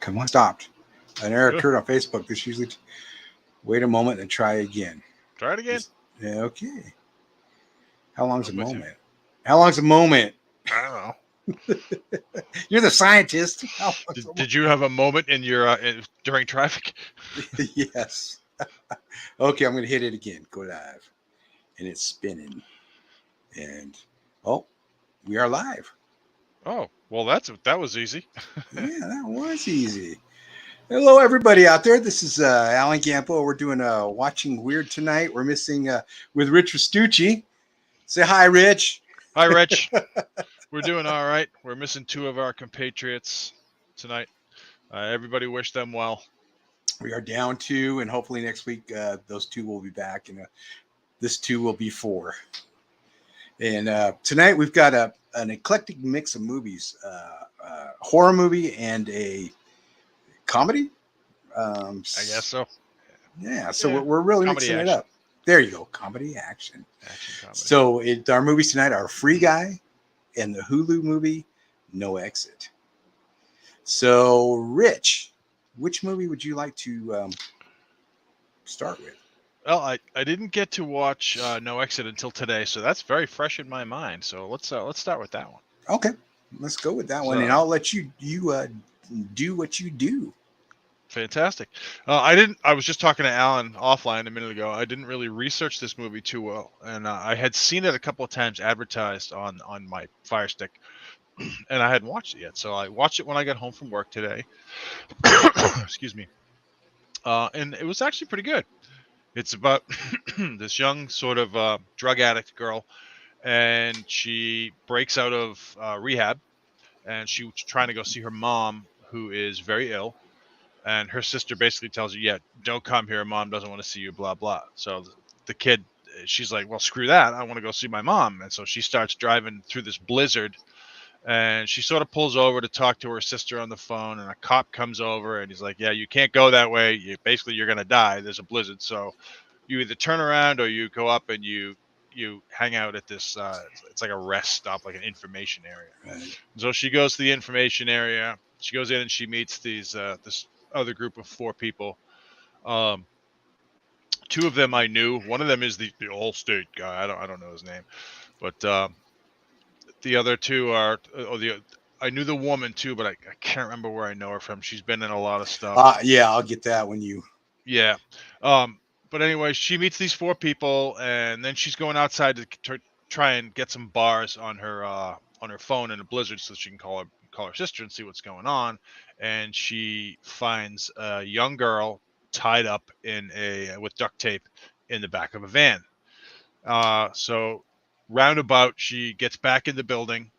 Come on. Stopped. An error Good. occurred on Facebook. This usually wait a moment and try again. Try it again. Yeah, okay. How long's a I'm with you. moment? How long's a moment? I don't know. You're the scientist. Did you have a moment in your during traffic? Yes. Okay, I'm going to hit it again. Go live. And it's spinning. And, oh, we are live. Oh, well, that was easy. Yeah, that was easy. Hello, everybody out there. This is Alan Gampo. We're doing Watching Wyrd tonight. We're missing with Rich Restucci. Say hi, Rich. Hi, Rich. We're doing all right. We're missing two of our compatriots tonight. Everybody wish them well. We are down two, and hopefully next week those two will be back, and this two will be four. And tonight we've got an eclectic mix of movies, horror movie and a comedy. I guess so. Yeah, so we're really Comedy mixing action. it up. There you go, comedy action. Action comedy. So our movies tonight are Free Guy and the Hulu movie No Exit. So, Rich, which movie would you like to start with? Well, I didn't get to watch No Exit until today, so that's very fresh in my mind. So let's start with that one. Okay, let's go with that one, and I'll let you do what you do. Fantastic. I was just talking to Alan offline a minute ago. I didn't really research this movie too well, and I had seen it a couple of times advertised on my Fire Stick, and I hadn't watched it yet. So I watched it when I got home from work today. Excuse me. And it was actually pretty good. It's about this young sort of drug addict girl, and she breaks out of rehab, and she's trying to go see her mom, who is very ill. And her sister basically tells her, yeah, don't come here. Mom doesn't want to see you, blah, blah. So the kid, she's like, well, screw that. I want to go see my mom. And so she starts driving through this blizzard, and she sort of pulls over to talk to her sister on the phone. And a cop comes over, and he's like, yeah, you can't go that way. You're going to die. There's a blizzard. So you either turn around or you go up and you hang out at this, it's like a rest stop, like an information area. Right. So she goes to the information area. She goes in and she meets this other group of four people. Two of them I knew. One of them is the Allstate guy. I don't know his name, but the other two are. I knew the woman too, but I can't remember where I know her from. She's been in a lot of stuff. Yeah, I'll get that when you. Yeah. But anyway, she meets these four people, and then she's going outside to try and get some bars on her phone in a blizzard, so she can call her sister and see what's going on. And she finds a young girl tied up with duct tape in the back of a van. So roundabout, she gets back in the building,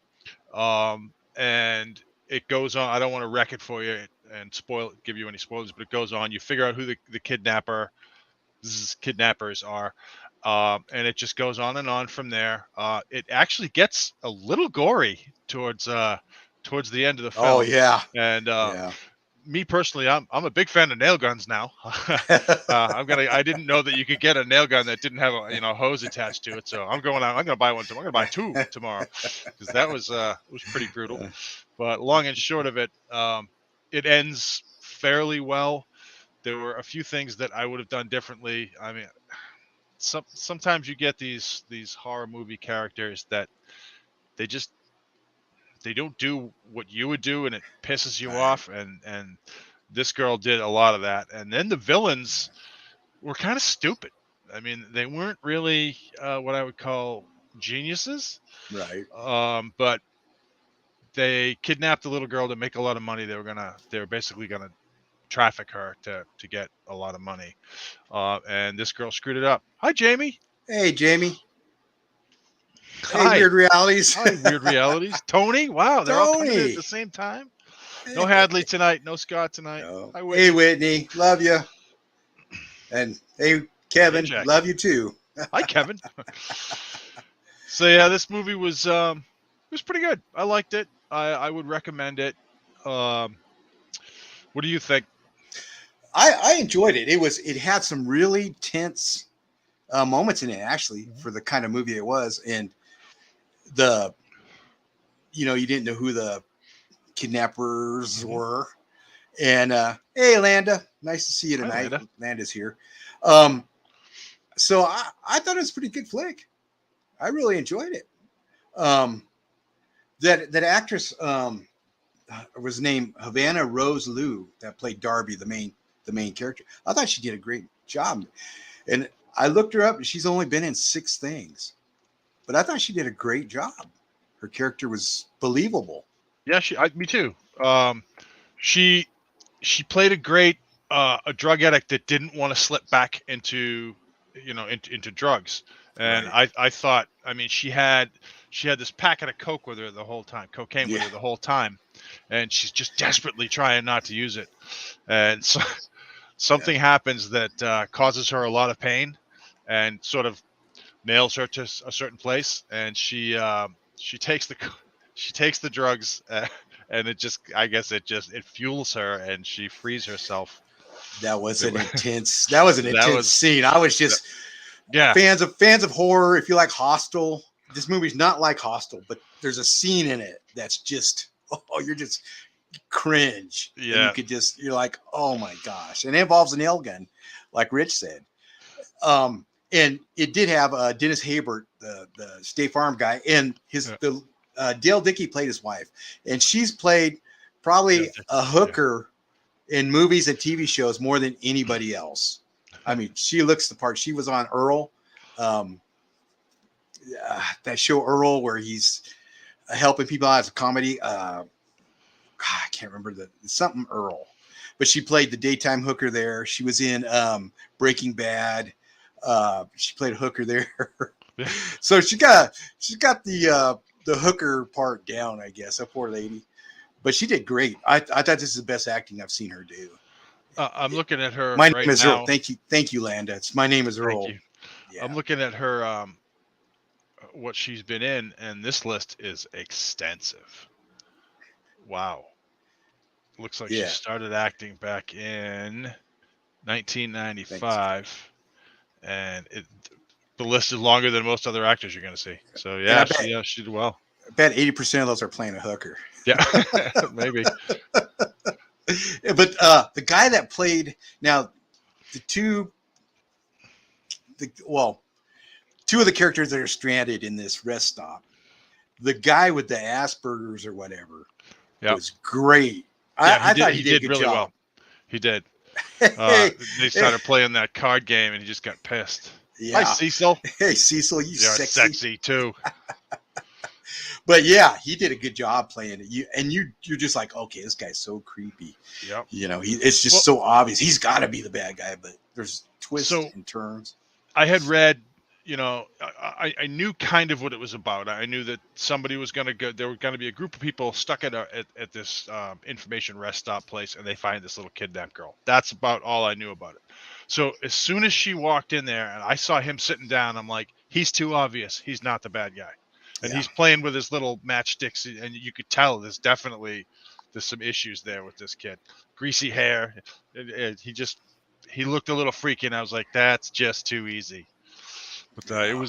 and it goes on. I don't want to wreck it for you and give you any spoilers, but it goes on. You figure out who the kidnappers are, and it just goes on and on from there. It actually gets a little gory towards the end of the film. Oh yeah, and me personally, I'm a big fan of nail guns now. I didn't know that you could get a nail gun that didn't have a hose attached to it, so I'm gonna buy one. I'm gonna buy two tomorrow, because that was pretty brutal. But long and short of it, it ends fairly well. There were a few things that I would have done differently. I mean, sometimes you get these horror movie characters that they don't do what you would do, and it pisses you off. And this girl did a lot of that. And then the villains were kind of stupid. I mean, they weren't really what I would call geniuses. Right. But they kidnapped the little girl to make a lot of money. They were basically gonna traffic her to get a lot of money, and this girl screwed it up. Hi, Jamie. Hey, Jamie. Hi. Hey, Weird Realities. Hi, Weird Realities. Tony. Wow, they're all coming in at the same time. No Hadley tonight. No Scott tonight. No. Hi, Whitney. Hey, Whitney. Love you. And hey, Kevin. Hey, love you too. Hi, Kevin. So yeah, this movie was pretty good. I liked it. I would recommend it. What do you think? I enjoyed it. It had some really tense moments in it, actually, for the kind of movie it was. And you didn't know who the kidnappers were. And hey, Landa, nice to see you Hi, tonight. Landa. Landa's here. Um, so I thought it was a pretty good flick. I really enjoyed it. Um, that actress was named Havana Rose Liu that played Darby, the main character. I thought she did a great job, and I looked her up, and she's only been in 6 things, but I thought she did a great job. Her character was believable. Yeah, me too. She she played a great a drug addict that didn't want to slip back into into drugs. And Right. I thought, I mean, she had this packet of coke with her the whole time, cocaine with Yeah. her the whole time, and she's just desperately trying not to use it. And so Yeah. something happens that causes her a lot of pain, and sort of nails her to a certain place, and she takes the she takes the drugs, and it just, I guess it fuels her, and she frees herself. That was It an wa- intense. That was an that intense was scene. I was that- just yeah, fans of horror. If you like Hostel, this movie's not like Hostel, but there's a scene in it that's just you're just cringe, and yeah, you're like, oh my gosh, and it involves a nail gun, like Rich said. And it did have Dennis Haybert, the State Farm guy, and yeah, Dale Dickey played his wife, and she's played yeah, probably a yeah. hooker in movies and TV shows more than anybody else. I mean, she looks the part. She was on Earl, um, that show Earl, where he's helping people out as a comedy. I can't remember the something Earl, but she played the daytime hooker there. She was in Breaking Bad. She played a hooker there. Yeah. So she's got the hooker part down, I guess. A poor lady, but she did great. I thought this is the best acting I've seen her do. I'm looking at her My name right is Earl. now. Thank you, Landa. It's my name is Thank Earl. you. I'm Yeah, looking at her, what she's been in, and this list is extensive. Wow. Looks like she yeah. started acting back in Thanks. 1995, and the list is longer than most other actors you're going to see. So And yeah, she did well. I bet 80% of those are playing a hooker. Yeah, maybe. But the guy that played now the two well, two of the characters that are stranded in this rest stop, the guy with the Asperger's or whatever Yeah, was great. yeah, I thought he he did a did good really job. well. He did. Hey, They started playing that card game, and he just got pissed. Hi, yeah. Cecil. Hey, Cecil, you You're sexy. sexy too. But yeah, he did a good job playing it. You're just like, okay, this guy's so creepy. Yep. It's just Well, so obvious. He's got to be the bad guy, but there's twists so and turns. I had read, I knew kind of what it was about. I knew that somebody was going to go. There were going to be a group of people stuck at this information rest stop place, and they find this little kidnapped girl. That's about all I knew about it. So as soon as she walked in there, and I saw him sitting down, I'm like, he's too obvious. He's not the bad guy, and Yeah, he's playing with his little matchsticks, and you could tell there's some issues there with this kid. Greasy hair. He looked a little freaky, and I was like, that's just too easy. But yeah.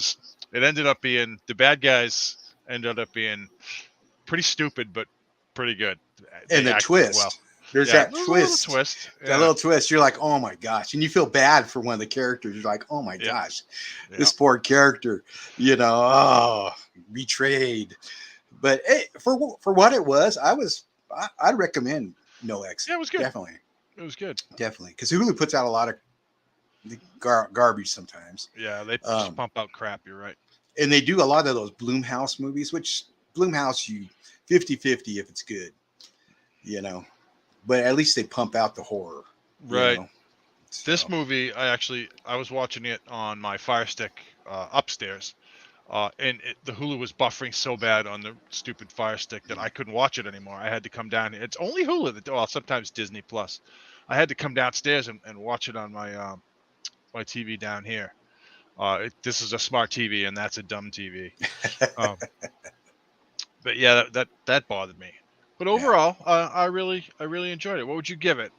it ended up being, the bad guys ended up being pretty stupid, but pretty good. And They the acted well. twist. There's Yeah, that there was a little twist. twist. That Yeah, little twist. You're like, oh my gosh, and you feel bad for one of the characters. You're like, oh my yeah, gosh, yeah. this poor character. Oh, betrayed. But hey, for what it was, I'd recommend No Yeah, Exit. it was good. Definitely, It was good. definitely, because Hulu puts out a lot of garbage sometimes. Yeah, they just Um, pump out crap. You're right. and they do a lot of those Bloomhouse movies, which Bloomhouse, you 50-50 if it's good, you know. But at least they pump out the horror, you Right. know. This So movie, I was watching it on my Fire Stick upstairs, and the Hulu was buffering so bad on the stupid Fire Stick that I couldn't watch it anymore. I had to come down. It's only Hulu that, well, sometimes Disney Plus. I had to come downstairs and watch it on my TV down here. This is a smart TV, and that's a dumb TV. Um, but yeah, that bothered me. But yeah, overall, I really enjoyed it. What would you give it?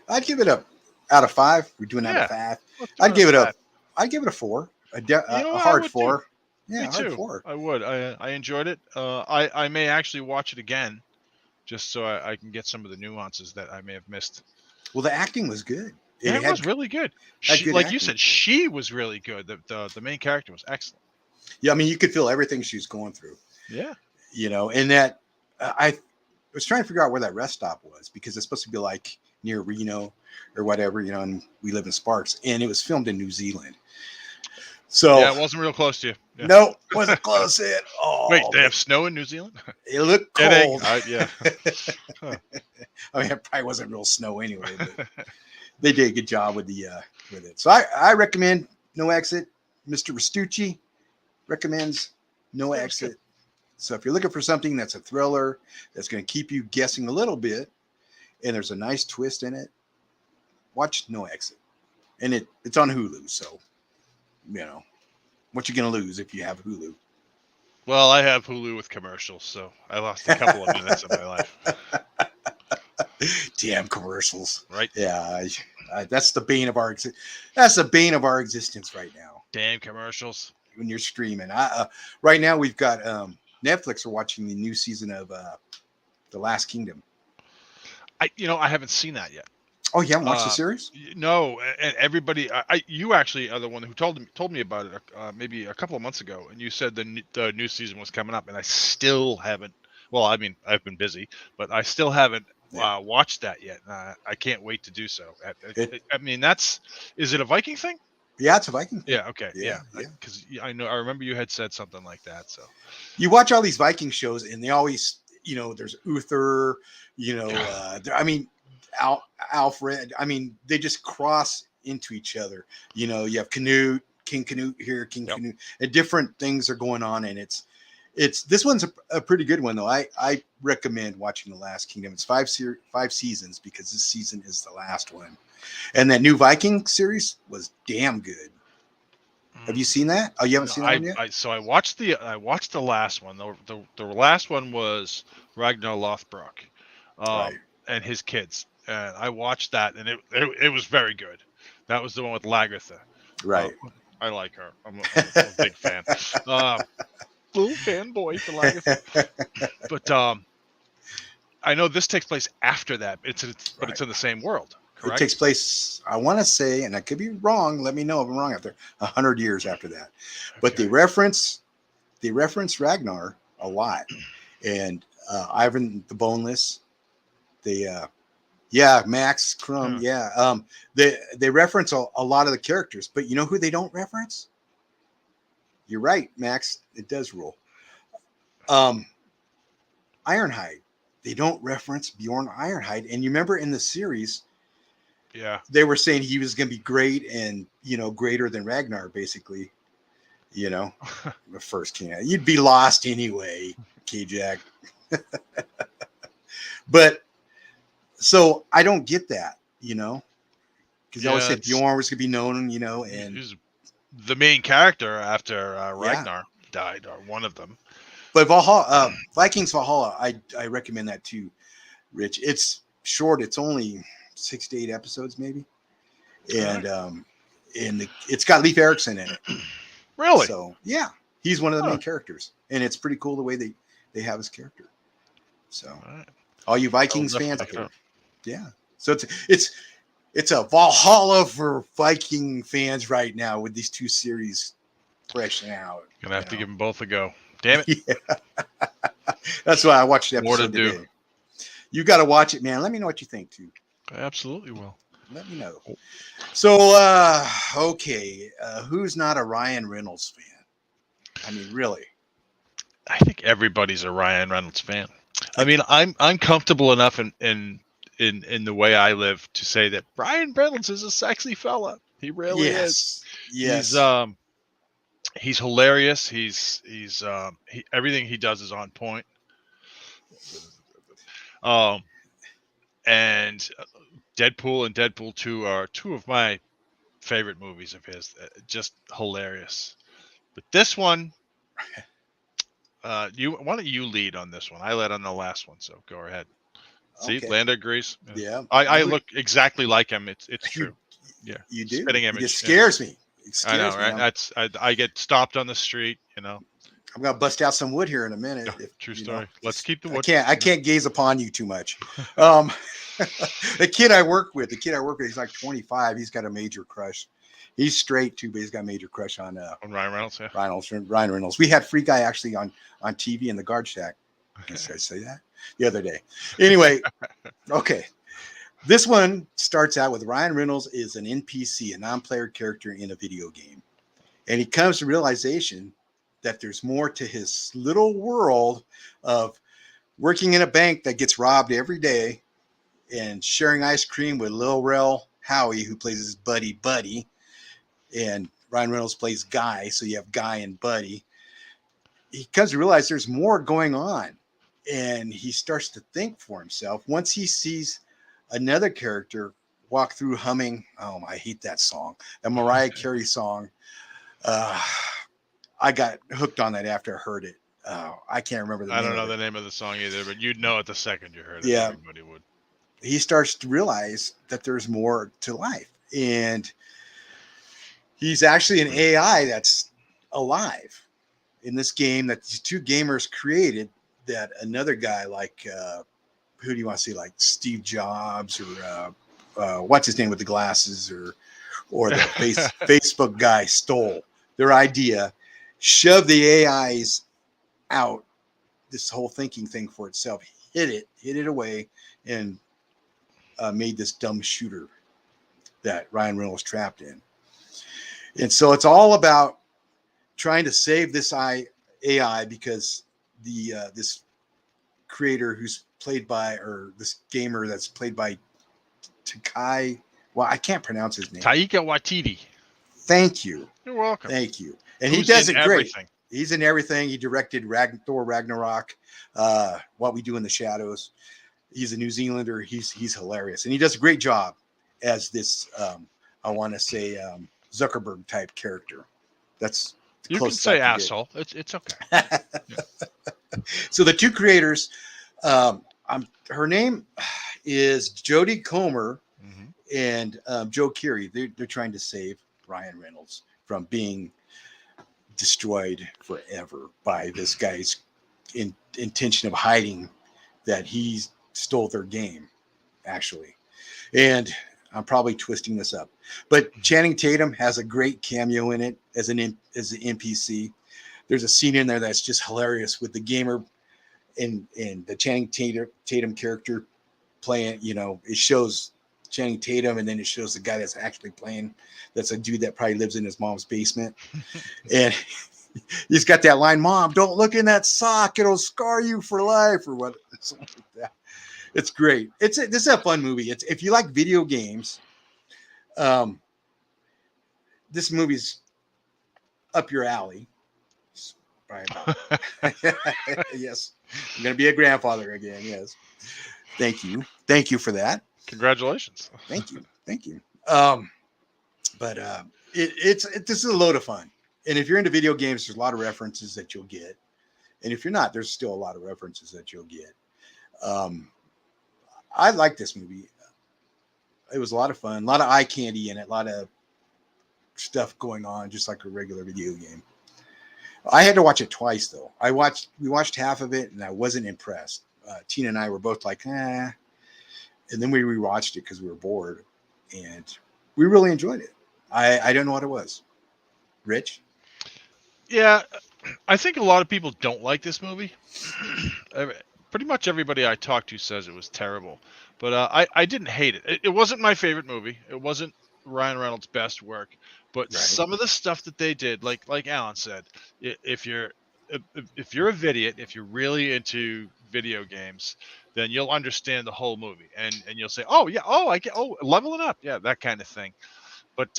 I'd give it a out of 5. We're doing out of Yeah, 5. let's do it I'd out of give it a 5. I'd give it a 4, You know a what? I hard would too. 4. Yeah, Me hard too. 4. I would. I enjoyed it. I may actually watch it again just so I can get some of the nuances that I may have missed. Well, the acting was good. Yeah, it had, was really good. had She, good like you acting. said, she was really good. The main character was excellent. Yeah, I mean, you could feel everything she was going through. Yeah. And that I was trying to figure out where that rest stop was because it's supposed to be like near Reno or whatever, and we live in Sparks, and it was filmed in New Zealand. So Yeah, it wasn't real close to you. Yeah. no, wasn't close yet. Wait, Oh, they have snow in New Zealand? it looked Kidding. cold. Yeah. Huh. I mean, it probably wasn't real snow anyway, but they did a good job with it. So I recommend No Exit. Mr. Restucci recommends No Exit. So if you're looking for something that's a thriller, that's going to keep you guessing a little bit, and there's a nice twist in it, watch No Exit. And it's on Hulu, so what you going to lose if you have Hulu? Well, I have Hulu with commercials, so I lost a couple of minutes of my life. Damn commercials, right? Yeah, that's the bane of our existence right now. Damn commercials. When you're streaming, right now we've got Netflix are watching the new season of The Last Kingdom. I haven't seen that yet. Oh, you haven't watched the series? No, and everybody, you actually are the one who told me about it maybe a couple of months ago, and you said the new season was coming up, and I still haven't. Well, I mean, I've been busy, but I still haven't watched that yet. I can't wait to do so. I mean, is it a Viking thing? Yeah, it's a Viking thing. Yeah. Okay. Yeah. Because I remember you had said something like that. So you watch all these Viking shows, and they always, there's Uther, I mean. Alfred, I mean, they just cross into each other. You have Canute, King Canute here, King Canute, and different things are going on. And it's this one's a pretty good one though. I recommend watching The Last Kingdom. It's 5 seasons because this season is the last one. And that new Viking series was damn good. Have you seen that? Oh, you haven't seen that one yet? So I watched the last one. The last one was Ragnar Lothbrok, Right. and his kids. And I watched that, and it was very good. That was the one with Lagertha. Right. I like her. I'm a big fan. Little fanboy for Lagertha. But I know this takes place after that. It's in the same world. Correct? It takes place, I want to say, and I could be wrong. Let me know if I'm wrong after 100 years after that. But they reference Ragnar a lot, and Ivan the Boneless. Max Crumb. Yeah. They reference a lot of the characters, but you know who they don't reference? You're right, Max. It does rule. Ironhide. They don't reference Bjorn Ironhide. And you remember in the series, they were saying he was going to be great and, greater than Ragnar, basically. The first king. You'd be lost anyway, K-Jack. But so I don't get that, because I always said Bjorn was going to be known, and he's the main character after Ragnar died, or one of them. But Valhalla, Vikings Valhalla, I recommend that too, Rich. It's short. It's only 6 to 8 episodes, maybe, and it's got Leif Erikson in it. Really? So yeah, he's one of the main characters, and it's pretty cool the way they have his character. So all you Vikings fans out there. Yeah. So it's a Valhalla for Viking fans right now with these 2 series fresh out. Gonna have to give them both a go. Damn it. Yeah. That's why I watched the episode today. Do. You got to watch it, man. Let me know what you think too. I absolutely will. Let me know. So, okay. Who's not a Ryan Reynolds fan? I mean, really? I think everybody's a Ryan Reynolds fan. I mean, I'm comfortable enough in the way I live to say that Ryan Reynolds is a sexy fella. He really is. Yes. He's hilarious. He's everything he does is on point. And Deadpool and Deadpool 2 are 2 of my favorite movies of his. Just hilarious. But this one, why don't you lead on this one? I led on the last one, so go ahead. See, okay. Landa agrees. Yeah, I look exactly like him. It's true. Yeah, you do. Spitting image. It scares me. It scares I know, right? me. I get stopped on the street. I'm gonna bust out some wood here in a minute. Yeah, If true you know, story. Let's keep the I wood. can't gaze upon you too much. Um, the kid I work with, he's like 25. He's got a major crush. He's straight too, but he's got a major crush on On Ryan Reynolds, yeah. Ryan Reynolds. We had Free Guy actually on TV in the guard shack. Did I say that the other day? Anyway, okay. This one starts out with Ryan Reynolds is an NPC, a non-player character in a video game, and he comes to realization that there's more to his little world of working in a bank that gets robbed every day and sharing ice cream with Lil Rel Howie, who plays his buddy, and Ryan Reynolds plays Guy, so you have Guy and Buddy. He comes to realize there's more going on, and he starts to think for himself once he sees another character walk through humming. Oh, I hate that song, a Mariah Carey song. I got hooked on that after I heard it. I can't remember the name. I don't know of the it. name of the song either, but you'd know it the second you heard it. Yeah. Everybody would. He starts to realize that there's more to life, and he's actually an AI that's alive in this game that these two gamers created. That another guy like who do you want to see, like Steve Jobs or what's his name with the glasses, or the Facebook guy stole their idea, shoved the AIs out, this whole thinking thing for itself, hid it away, and made this dumb shooter that Ryan Reynolds trapped in. And so it's all about trying to save this AI because the this creator who's played by, or this gamer that's played by Takai. Well, I can't pronounce his name. Taika Waititi. Thank you. You're welcome. Thank you. And he does it great. Everything. He's in everything. He directed Thor Ragnarok, What We Do in the Shadows. He's a New Zealander. He's hilarious, and he does a great job as this. I want to say Zuckerberg type character. That's you can say asshole. It's okay. Yeah. So the two creators, her name is Jodie Comer and Joe Keery. They're trying to save Ryan Reynolds from being destroyed forever by this guy's intention of hiding that he stole their game, actually. And I'm probably twisting this up, but Channing Tatum has a great cameo in it as an NPC. There's a scene in there that's just hilarious with the gamer and the Channing Tatum character playing. You know, it shows Channing Tatum, and then it shows the guy that's actually playing. That's a dude that probably lives in his mom's basement, and he's got that line, "Mom, don't look in that sock; it'll scar you for life," or what. Something like that. It's great. This is a fun movie. It's, if you like video games, this movie's up your alley. Yes, I'm gonna be a grandfather again. Yes, thank you for that. Congratulations. Thank you. But this is a load of fun, and if you're into video games, there's a lot of references that you'll get, and if you're not, there's still a lot of references that you'll get. I like this movie. It was a lot of fun, a lot of eye candy in it, a lot of stuff going on, just like a regular video game. I had to watch it twice though. We watched half of it and I wasn't impressed. Tina and I were both like, and then we rewatched it because we were bored, and we really enjoyed it. I don't know what it was. Rich? Yeah, I think a lot of people don't like this movie. Pretty much everybody I talked to says it was terrible, but I didn't hate it. It wasn't my favorite movie. It wasn't Ryan Reynolds' best work, but some of the stuff that they did, like Alan said, if you're a idiot, if you're really into video games, then you'll understand the whole movie, and you'll say, oh yeah, I get, leveling up, yeah, that kind of thing. But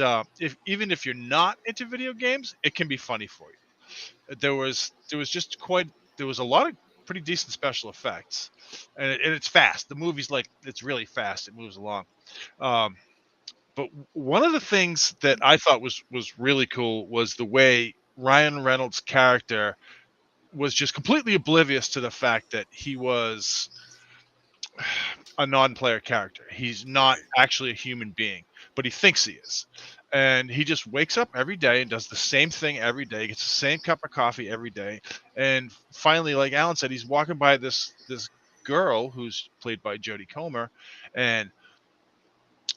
even if you're not into video games, it can be funny for you. There was a lot of pretty decent special effects, and it's fast. The movie's it's really fast. It moves along. But one of the things that I thought was really cool was the way Ryan Reynolds' character was just completely oblivious to the fact that he was a non-player character. He's not Right. actually a human being, but he thinks he is. And he just wakes up every day and does the same thing every day, gets the same cup of coffee every day. And finally, like Alan said, he's walking by this girl who's played by Jodie Comer, and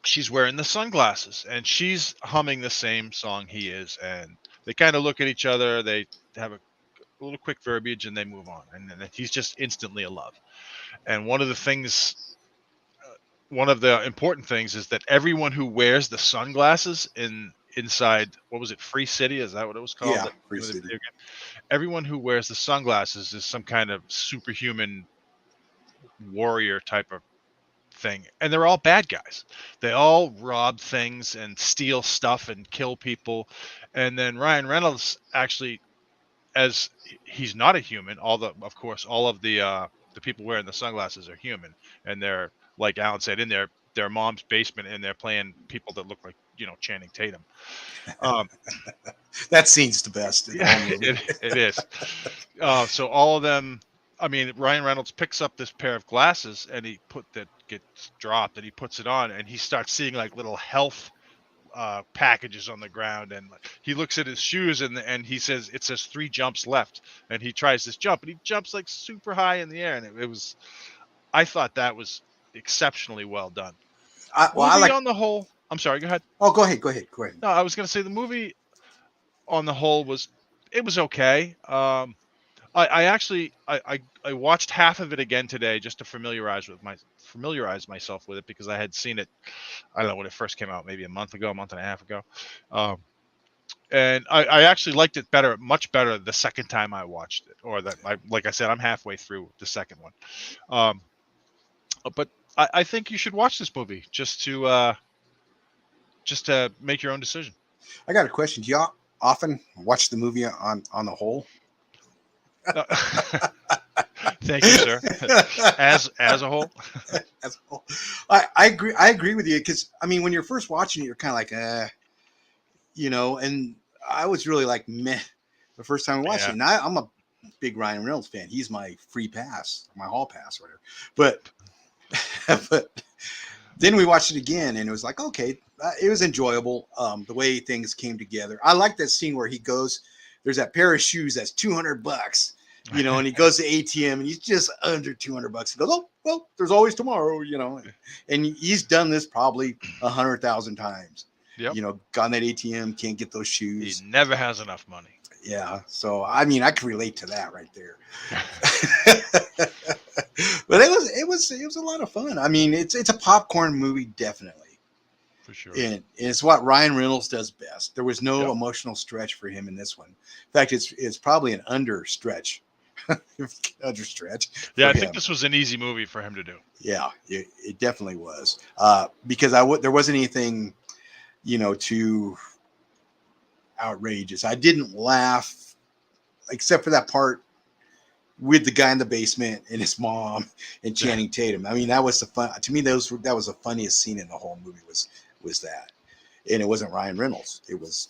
she's wearing the sunglasses and she's humming the same song he is. And they kind of look at each other, they have a little quick verbiage, and they move on. And then he's just instantly in love. And one of the important things is that everyone who wears the sunglasses inside, what was it, Free City, is that what it was called? Yeah, The Free name of the City. video game? Everyone who wears the sunglasses is some kind of superhuman warrior type of thing, and they're all bad guys. They all rob things and steal stuff and kill people. And then Ryan Reynolds actually, as he's not a human, of course all of the people wearing the sunglasses are human, and they're, like Alan said, in their mom's basement, and they're playing people that look like, Channing Tatum. um That scene's the best in the yeah, whole movie. it is. So all of them, I mean, Ryan Reynolds picks up this pair of glasses, and that gets dropped, and he puts it on, and he starts seeing like little health packages on the ground. And he looks at his shoes, and he says it says 3 jumps left, and he tries this jump, and he jumps like super high in the air. And it was, I thought that was exceptionally well done. I Movie like. on the whole, I'm sorry, go ahead. Oh, go ahead. Go ahead. Go ahead. No, I was going to say the movie on the whole was, it was okay. I actually I watched half of it again today just to familiarize myself with it, because I had seen it, I don't know, when it first came out, maybe a month and a half ago. And I actually liked it much better the second time I watched it. Like I said, I'm halfway through the second one. Um, but I think you should watch this movie just to make your own decision. I got a question. Do y'all often watch the movie on the whole? Uh, Thank you, sir. As a whole. As a whole. I agree. I agree with you, because I mean, when you're first watching it, you're kind of like, and I was really like meh the first time I watched it. And I'm a big Ryan Reynolds fan. He's my free pass, my hall pass, whatever. But but then we watched it again, and it was like, okay, it was enjoyable. The way things came together. I like that scene where he goes, there's that pair of shoes that's $200, and he goes to ATM, and he's just under $200. He goes, oh, well, there's always tomorrow, and he's done this probably 100,000 times. Yep. Gone that ATM, can't get those shoes. He never has enough money. Yeah. So, I mean, I can relate to that right there. But it was a lot of fun. I mean, it's a popcorn movie, definitely. For sure. And it's what Ryan Reynolds does best. There was no emotional stretch for him in this one. In fact, it's probably an understretch. Yeah, I think this was an easy movie for him to do. Yeah, it definitely was. Because there wasn't anything, too outrageous. I didn't laugh, except for that part with the guy in the basement and his mom and Channing Tatum. I mean, that was the fun. To me, that was the funniest scene in the whole movie was that. And it wasn't Ryan Reynolds. It was,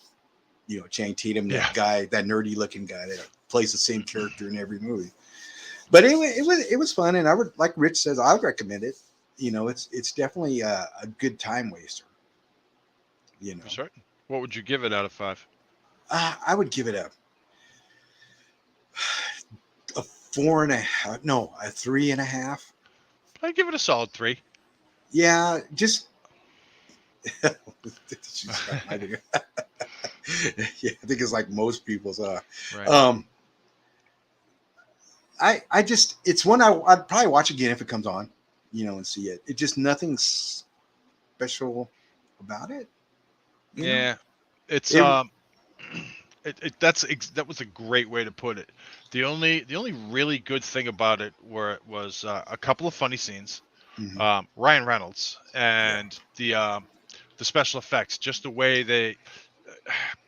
Channing Tatum, that guy, that nerdy looking guy that plays the same character in every movie. But it was fun, and I would, like Rich says, I would recommend it. It's definitely a good time waster. For certain. What would you give it out of 5? I would give it a 4.5. No, a 3.5. I'd give it a solid 3. Yeah, just. I think it's like most people's. Right. I just, it's one I'd probably watch again if it comes on, and see it. It just, nothing special about it. Yeah, it's that was a great way to put it. The only really good thing about it was a couple of funny scenes, Ryan Reynolds, and the special effects, just the way they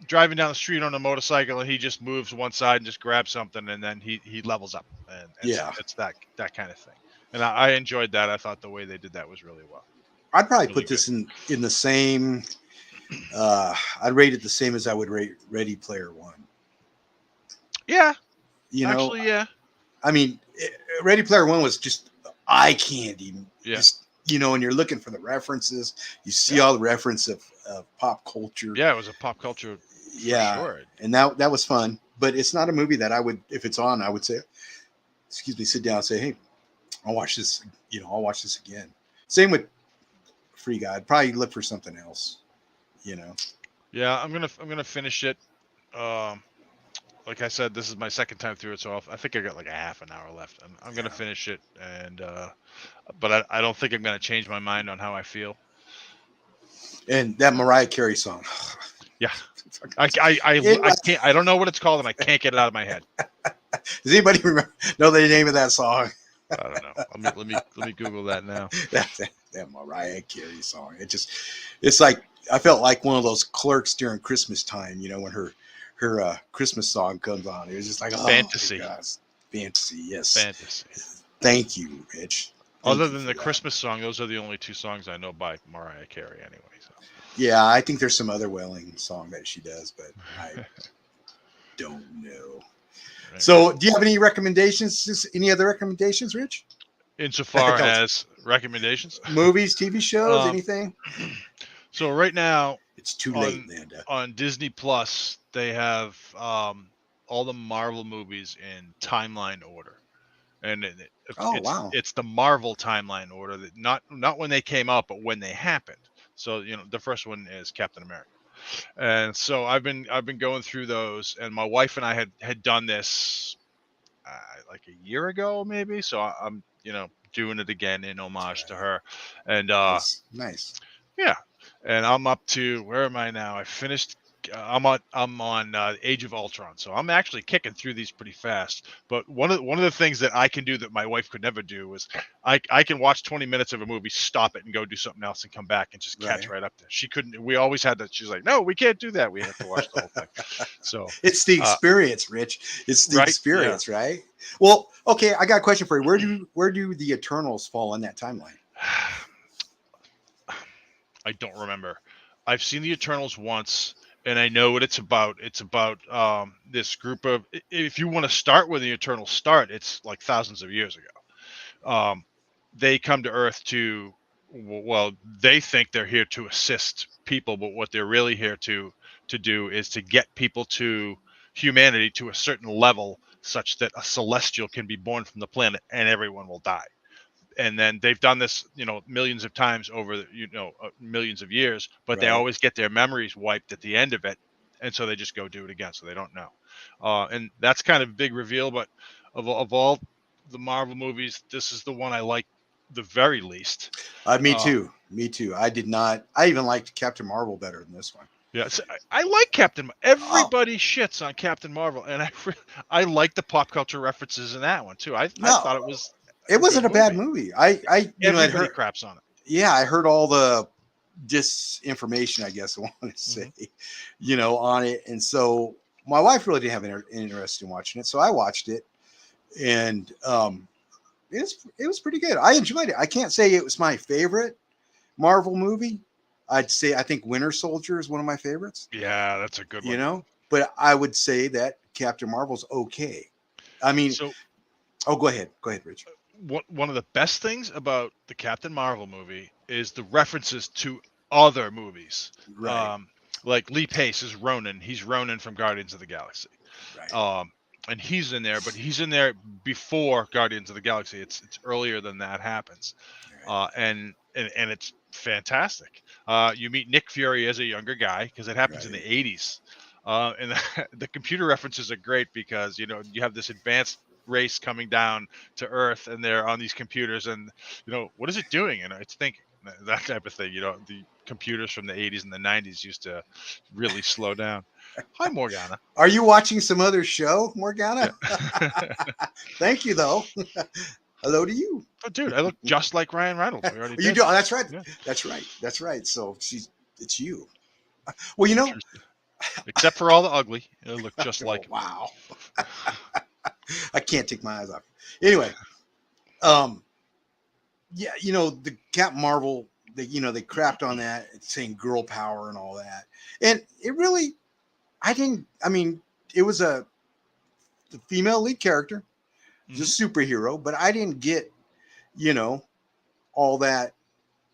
driving down the street on a motorcycle, and he just moves one side and just grabs something, and then he levels up, and it's that kind of thing. And I enjoyed that. I thought the way they did that was really well. I'd probably put this in the same. I'd rate it the same as I would rate Ready Player One. Yeah. Actually, yeah. I mean, Ready Player One was just eye candy. Yeah. Just and you're looking for the references. You see Yeah. all the reference of pop culture. Yeah, it was a pop culture for Yeah, sure. and that was fun. But it's not a movie that I would, if it's on, I would say, excuse me, sit down and say, hey, I'll watch this. I'll watch this again. Same with Free Guy. I'd probably look for something else. Yeah, I'm gonna finish it. Um, like I said, this is my second time through it, so I think I got like a half an hour left. I'm gonna Yeah. finish it, and but I don't think I'm gonna change my mind on how I feel. And that Mariah Carey song. Yeah, I can't. I don't know what it's called, and I can't get it out of my head. Does anybody know the name of that song? I don't know. Let me Google that now. that Mariah Carey song. It's like I felt like one of those clerks during Christmas time. When her Christmas song comes on, it was just like, oh Fantasy. my gosh, fantasy. Yes, Fantasy. Thank you, Rich. Other than the Christmas song, those are the only two songs I know by Mariah Carey, anyway. So. Yeah, I think there's some other wailing song that she does, but I don't know. Right. So, do you have any recommendations? Any other recommendations, Rich? Insofar as recommendations, movies, TV shows, anything? So right now, it's too late, Linda. On Disney Plus, they have all the Marvel movies in timeline order, and it's the Marvel timeline order, that not when they came out, but when they happened. So the first one is Captain America, and so I've been going through those, and my wife and I had done this like a year ago, maybe. So I'm doing it again in homage to her, and nice. Yeah, and I'm up to, where am I now? I finished. I'm on Age of Ultron, so I'm actually kicking through these pretty fast. But one of the things that I can do that my wife could never do is I can watch 20 minutes of a movie, stop it, and go do something else, and come back and just catch right up there. She couldn't. We always had that. She's like, no, we can't do that. We have to watch the whole thing. So it's the experience, Rich. It's the experience, right? Well, okay. I got a question for you. Where do the Eternals fall in that timeline? I don't remember. I've seen the Eternals once, and I know what it's about. It's about this group of, if you want to start where the Eternals start, it's like thousands of years ago. They come to Earth to, well, they think they're here to assist people, but what they're really here to do is to get people to humanity to a certain level such that a celestial can be born from the planet and everyone will die. And then they've done this, millions of times over, millions of years, but they always get their memories wiped at the end of it. And so they just go do it again. So they don't know. And that's kind of a big reveal, but of all the Marvel movies, this is the one I like the very least. Me too. I even liked Captain Marvel better than this one. Yeah, so I like Captain. Everybody shits on Captain Marvel, and I like the pop culture references in that one too. I thought it was. It wasn't a bad movie. Everybody craps on it. Yeah, I heard all the disinformation, I guess I want to say, on it. And so my wife really didn't have any interest in watching it. So I watched it, and it was pretty good. I enjoyed it. I can't say it was my favorite Marvel movie. I'd say I think Winter Soldier is one of my favorites. Yeah, that's a good one. But I would say that Captain Marvel's okay. I mean, go ahead, Rich. One of the best things about the Captain Marvel movie is the references to other movies. Right. Like Lee Pace is Ronan. He's Ronan from Guardians of the Galaxy. Right. And he's in there, but he's in there before Guardians of the Galaxy. It's earlier than that happens. Right. And it's fantastic. You meet Nick Fury as a younger guy because it happens in the 80s. And the computer references are great because, you have this advanced race coming down to Earth, and they're on these computers, and what is it doing? And it's thinking, that type of thing. The computers from the 80s and the 90s used to really slow down. Hi, Morgana. Are you watching some other show, Morgana? Yeah. Thank you, though. Hello to you. Oh, dude, I look just like Ryan Reynolds. We already you do. Oh, that's right. Yeah. That's right. So it's you. Well, except for all the ugly, it look just like him. Wow. I can't take my eyes off. Anyway, yeah, the Captain Marvel, they crapped on that, saying girl power and all that. And it really, it was the female lead character, the superhero, but I didn't get, all that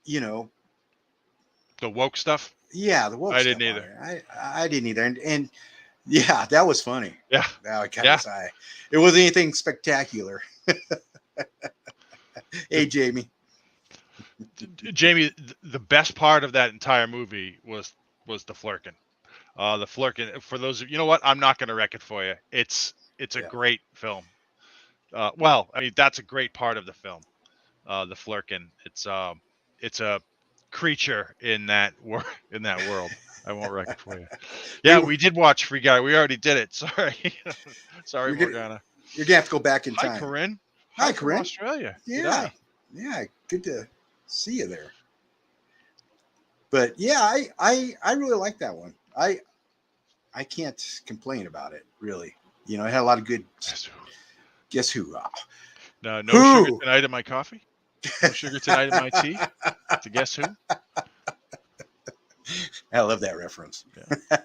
you know, The woke stuff. yeah, the woke I stuff didn't on either. it. I didn't either, and yeah, that was funny. Yeah, That yeah. was It wasn't anything spectacular. Hey, Jamie. Jamie, the best part of that entire movie was the flirking. The flirking. For those of you know what, I'm not going to wreck it for you. It's a Yeah. great film. Well, I mean that's a great part of the film. The flirking. It's a creature in that in that world. I won't wreck it for you. We Yeah, were, we did watch Free Guy. We already did it. Sorry, sorry, you're gonna Morgana. you're gonna have to go back in Hi, time. Corinne. Hi, Hi from Corinne. Australia. Yeah, G'day. yeah, good to see you there. But yeah, I really like that one. I can't complain about it really. You know, it had a lot of good. Guess who? Guess who? No, no sugar Who? tonight in my coffee. No sugar tonight in my tea. To guess who? I love that reference. Yeah.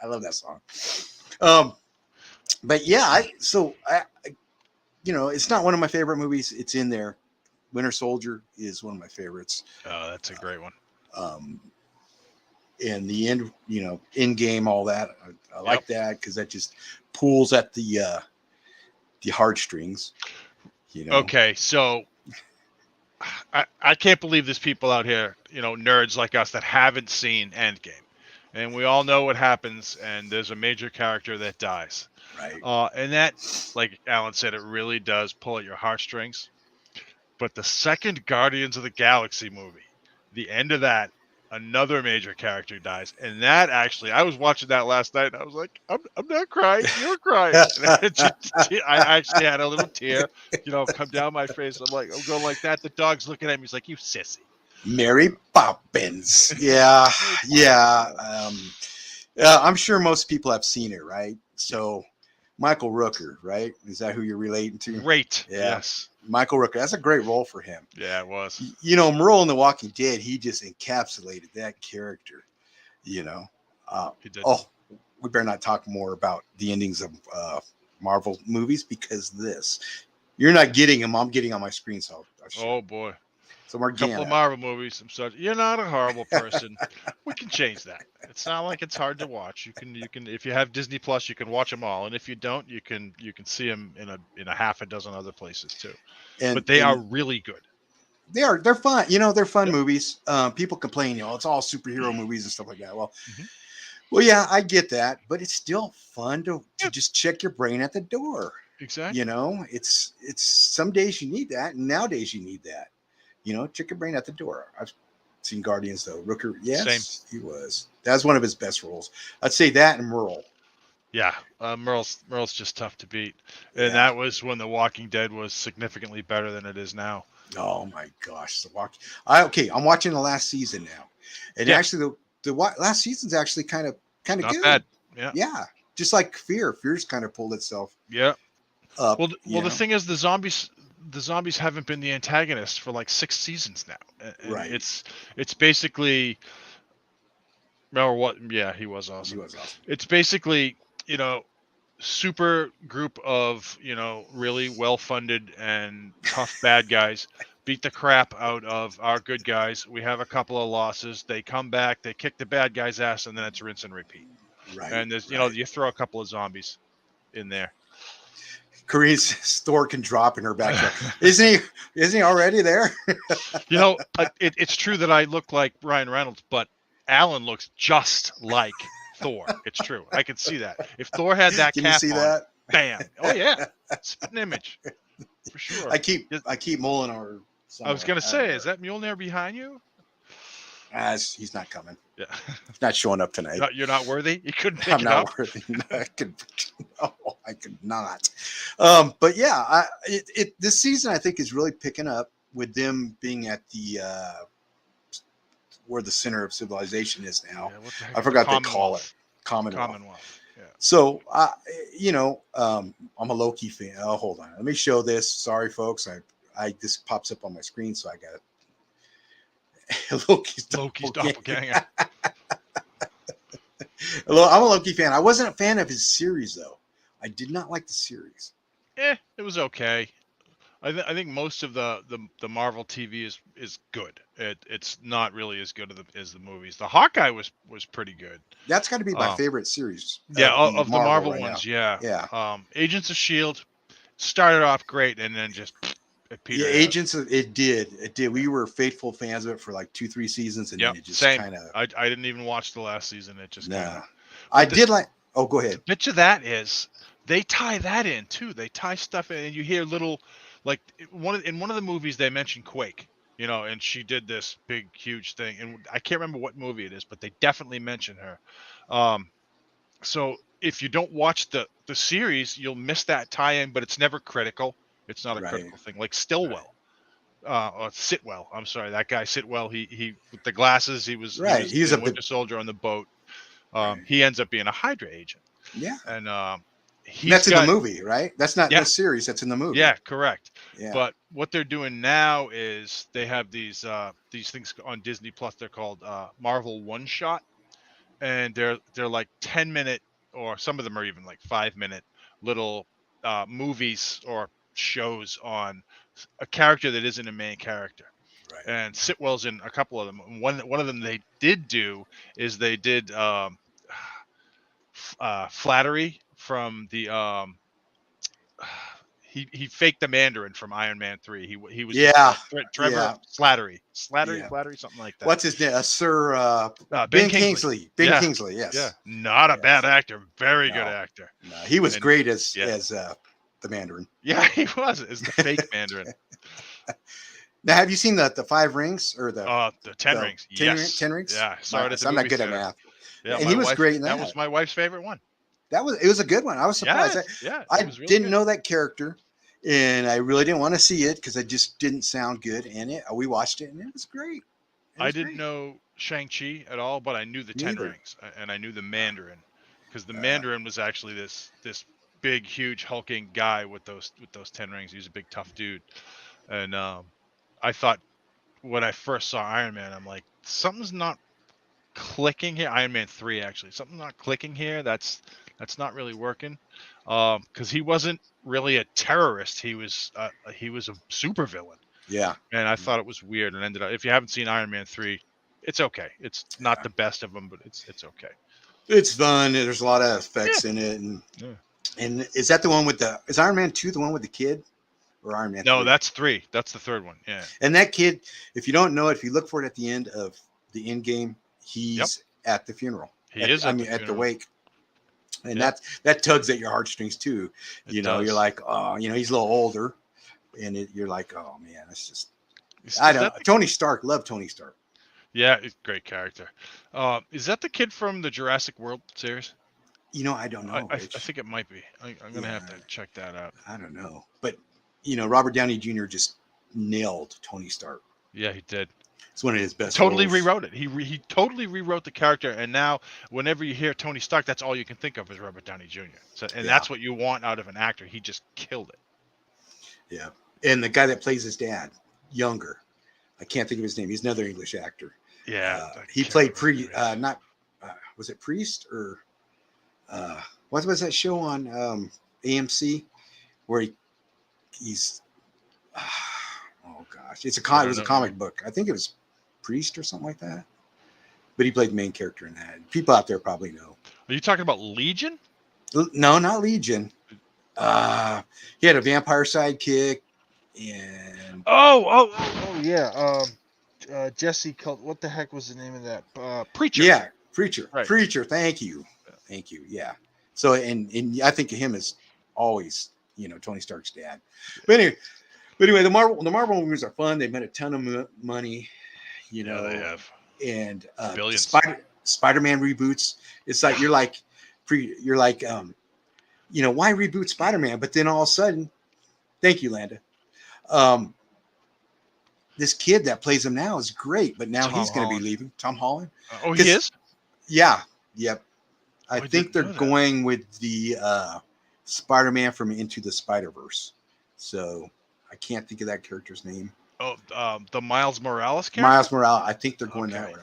I love that song. Um, but yeah, you know, it's not one of my favorite movies. It's in there. Winter Soldier is one of my favorites. Oh, that's a great one. Um, and the end, you know, in game, all that. I like that because that just pulls at the heartstrings. You know. Okay, so I can't believe there's people out here, nerds like us that haven't seen Endgame. And we all know what happens, and there's a major character that dies. Right. And that, like Alan said, it really does pull at your heartstrings. But the second Guardians of the Galaxy movie, the end of that, another major character dies. And that actually, I was watching that last night, and I was like, I'm not crying, you're crying. I actually had a little tear, come down my face. I'm going like that. The dog's looking at me. He's like, you sissy. Mary Poppins. Yeah. Yeah. I'm sure most people have seen it, right? So Michael Rooker, right? Is that who you're relating to? Great. Yeah. Yes. Michael Rooker. That's a great role for him. Yeah, it was. You know, Merle in The Walking Dead, he just encapsulated that character, you know. He did. Oh, we better not talk more about the endings of Marvel movies because you're not getting them. I'm getting on my screen. So Oh, boy. So A couple of Marvel movies. You're not a horrible person. We can change that. It's not like it's hard to watch. You can if you have Disney Plus, you can watch them all, and if you don't, you can see them in a half a dozen other places too. But they are really good. They're fun. You know, they're fun Yep. movies. People complain, it's all superhero movies and stuff like that. Well, yeah, I get that, but it's still fun to just check your brain at the door. Exactly. You know, it's some days you need that, and nowadays you need that. You know, check your brain at the door. I've seen Guardians though. Rooker, yes, he was. That was one of his best roles. I'd say that and Merle. Yeah, Merle's just tough to beat, and that was when The Walking Dead was significantly better than it is now. Oh my gosh, I'm watching the last season now, and actually the last season's actually kind of Not good. bad. Yeah, just like Fear's kind of pulled itself. Yeah. Up, well, the thing is, the zombies haven't been the antagonists for like 6 seasons now. And right. It's basically. Remember what? Yeah, he was awesome. It's basically, super group of, really well-funded and tough bad guys beat the crap out of our good guys. We have a couple of losses. They come back, they kick the bad guy's ass, and then it's rinse and repeat. Right. And there's, you throw a couple of zombies in there. Korea's Thor can drop in her backyard. Isn't he already there? It's true that I look like Ryan Reynolds, but Alan looks just like Thor. It's true. I can see that. If Thor had that Can cap you see on, that? Bam. Oh yeah. Spitting image. For sure. I keep mulling over. I was gonna say, is that Mjolnir behind you? He's not coming. Yeah. He's not showing up tonight. You're not worthy? You couldn't pick I'm it not up? worthy. I could not. But yeah, this season I think is really picking up with them being at the where the center of civilization is now. Yeah, I forgot they call it Commonwealth. Yeah. So I'm a Loki fan. Oh, hold on. Let me show this. Sorry, folks. I this pops up on my screen, so I got it. Loki's doppelganger. I'm a Loki fan. I wasn't a fan of his series though. I did not like the series. It was okay. I think most of the Marvel TV is good. It's not really as good as the movies. The Hawkeye was pretty good. That's got to be my Um, favorite series yeah, of the of the Marvel Marvel right now. ones, yeah. Yeah. Agents of Shield started off great and then just it Yeah, petered out. Agents of it did. It did. We were faithful fans of it for like 2-3 seasons, and then Yep, it just same. kind of I didn't even watch the last season. It just kind nah. of. I But did like. Oh, go the ahead. bitch of that is they tie that in too. They tie stuff in, and you hear little, like in one of the movies they mentioned Quake, and she did this big huge thing, and I can't remember what movie it is, but they definitely mention her. Um, so if you don't watch the series, you'll miss that tie-in, but it's never critical. It's not a Right. critical thing, like Right. Stillwell. Or Sitwell. I'm sorry, that guy Sitwell. He with the glasses. He Right. was He's a in bit. Winter Soldier on the boat. Right. He ends up being a Hydra agent, Yeah. and And he's that's in the got movie, right? That's not in the yeah, series. That's in the movie. yeah, correct. Yeah. But what they're doing now is they have these things on Disney Plus. They're called Marvel One Shot, and they're like 10-minute, or some of them are even like 5-minute little movies or shows on a character that isn't a main character. Right. And Sitwell's in a couple of them. One of them they did do is they did Flattery from the he faked the Mandarin from Iron Man 3. He was just Yeah. Trevor Yeah. Yeah. Flattery, something like that. What's his name? Sir Ben Ben Kingsley. Kingsley. Ben Yeah, Kingsley. yeah, Yes. not a bad Yes. actor, very good No. actor. No. He was And great as yeah, the Mandarin. yeah, he was is the fake Mandarin. Now, have you seen the Five Rings or The Ten the Rings, ten, yes, 10 Rings? yeah, I saw it at the I'm not movie good at theater. math. Yeah, And my he was wife. great in That that. was my wife's favorite one. It was a good one. I was surprised. Yeah, yeah, it I was really didn't good. know that character, and I really didn't want to see it because it just didn't sound good in it. We watched it, and it was great. It I was didn't great. know Shang-Chi at all, but I knew the Me Ten either. Rings and I knew the Mandarin, because the Uh, Mandarin was actually this big, huge, hulking guy with those 10 rings. He was a big, tough dude, and I thought when I first saw Iron Man, I'm like, something's not clicking here. Iron Man 3, actually, something's not clicking here. That's not really working, because he wasn't really a terrorist. He was a supervillain. yeah, And I thought it was weird, and ended up. If you haven't seen Iron Man 3, it's okay. It's not yeah. the best of them, but it's okay. It's fun. There's a lot of Yeah. effects in it, and Yeah. is that the one with the? Is Iron Man 2 the one with the kid, or Iron Man No, 3? that's 3. That's the third one. Yeah. And that kid, if you don't know it, if you look for it at the end of the end game, Yep. he's at the funeral. He is I at the mean, at the funeral. wake. And Yep. that tugs at your heartstrings too. It You're does. like, oh, he's a little older, and you're like, oh man, it's just. Is, I is don't. that the, Tony Stark, love Tony Stark. yeah, it's a great character. Is that the kid from the Jurassic World series? I don't know, I Rich. think it might be. I'm gonna have Yeah, to check that out. I don't know, but Robert Downey Jr. just nailed Tony Stark. Yeah, he did. It's one of his best. Totally roles. rewrote it. He totally rewrote the character, and now whenever you hear Tony Stark, that's all you can think of is Robert Downey Jr. So, and Yeah, that's what you want out of an actor. He just killed it. yeah. And the guy that plays his dad, younger, I can't think of his name. He's another English actor. Yeah, He played not was it Priest or what was that show on AMC where he's oh gosh, it was a comic book. I think it was Priest or something like that. But he played the main character in that. People out there probably know. Are you talking about Legion? No, not Legion. He had a vampire sidekick, and Yeah. Jesse. What the heck was the name of that? Preacher. yeah, Preacher. Right. Preacher. Thank you. Yeah. So and I think of him as always, Tony Stark's dad. But anyway, the Marvel movies are fun. They've made a ton of money, Yeah, they have and billions. Spider-Man reboots. It's like you're like why reboot Spider-Man? But then all of a sudden, thank you, Landa. This kid that plays him now is great, but now he's going to be leaving. Tom Holland. Oh, he is? Yeah. Yep. I didn't think they're know that. going with the Spider-Man from Into the Spider-Verse. So I can't think of that character's name. Oh, the Miles Morales character? Miles Morales. I think they're going that route.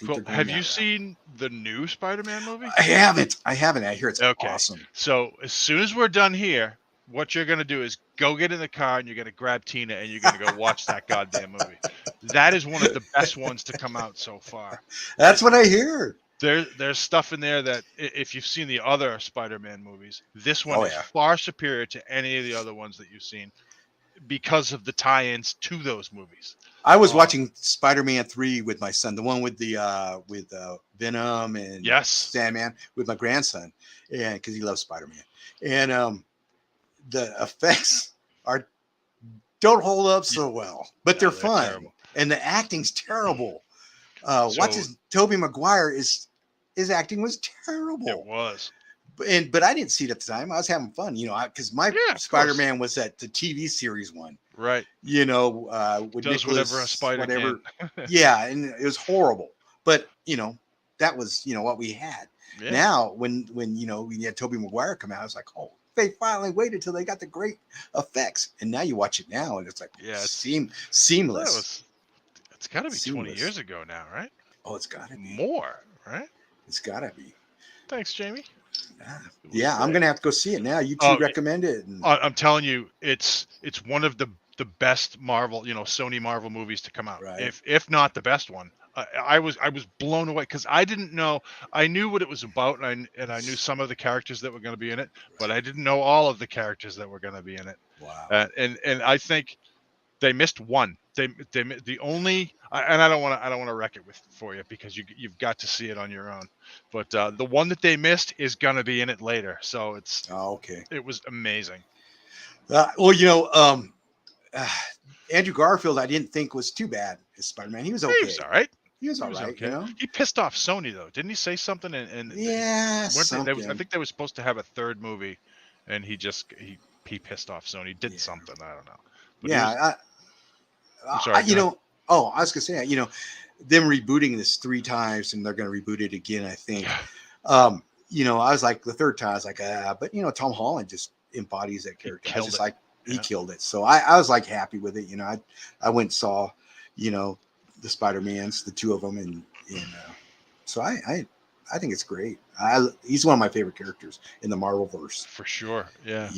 Well, have you seen the new Spider-Man movie? I haven't. I hear it's Okay. awesome. So as soon as we're done here, what you're gonna do is go get in the car and you're gonna grab Tina and you're gonna go watch that goddamn movie. That is one of the best ones to come out so far. That's what I hear. There's stuff in there that if you've seen the other Spider-Man movies, this one Oh, is yeah. far superior to any of the other ones that you've seen because of the tie-ins to those movies. I was watching Spider-Man 3 with my son, the one with the Venom and Yes. Sandman, with my grandson, and because he loves Spider-Man, and the effects don't hold up so well, but No, they're they're fun, terrible. and the acting's terrible. So- What's his Tobey Maguire his acting was terrible. It was. But I didn't see it at the time. I was having fun, because my Yeah, of Spider-Man was the TV series one. Right. With Does Nicholas, whatever a spider can. Yeah, and it was horrible. But that was what we had. Yeah. Now when we had Tobey Maguire come out, I was like, oh, they finally waited till they got the great effects. And now you watch it now, and it's like seamless. It's got to be 20 Seamless. years ago now, right? Oh, it's gotta be More, right? It's gotta be. Thanks, Jamie. Yeah, I'm gonna have to go see it now. You two recommend it. And I'm telling you, it's one of the best Marvel, Sony Marvel movies to come out. Right. If not the best one. I was blown away because I didn't know. I knew what it was about, and I knew some of the characters that were going to be in it, but I didn't know all of the characters that were going to be in it. Wow. And I think they missed one. The only, and I don't want to wreck it for you because you've got to see it on your own. But the one that they missed is gonna be in it later, so it's okay. It was amazing. Andrew Garfield, I didn't think was too bad as Spider-Man. He was okay. He was all right. He was all right. Okay. He pissed off Sony though, didn't he? Say something and something. I think they were supposed to have a third movie, and he pissed off Sony. Did something, I don't know. But I'm sorry. I was gonna say, them rebooting this 3 times, and they're gonna reboot it again, I think. I was like the third time, I was like, but Tom Holland just embodies that character. He killed it. So I was like happy with it. I went and saw, the Spider-Mans, the 2 of them, and so I think it's great. He's one of my favorite characters in the Marvelverse. For sure. Yeah.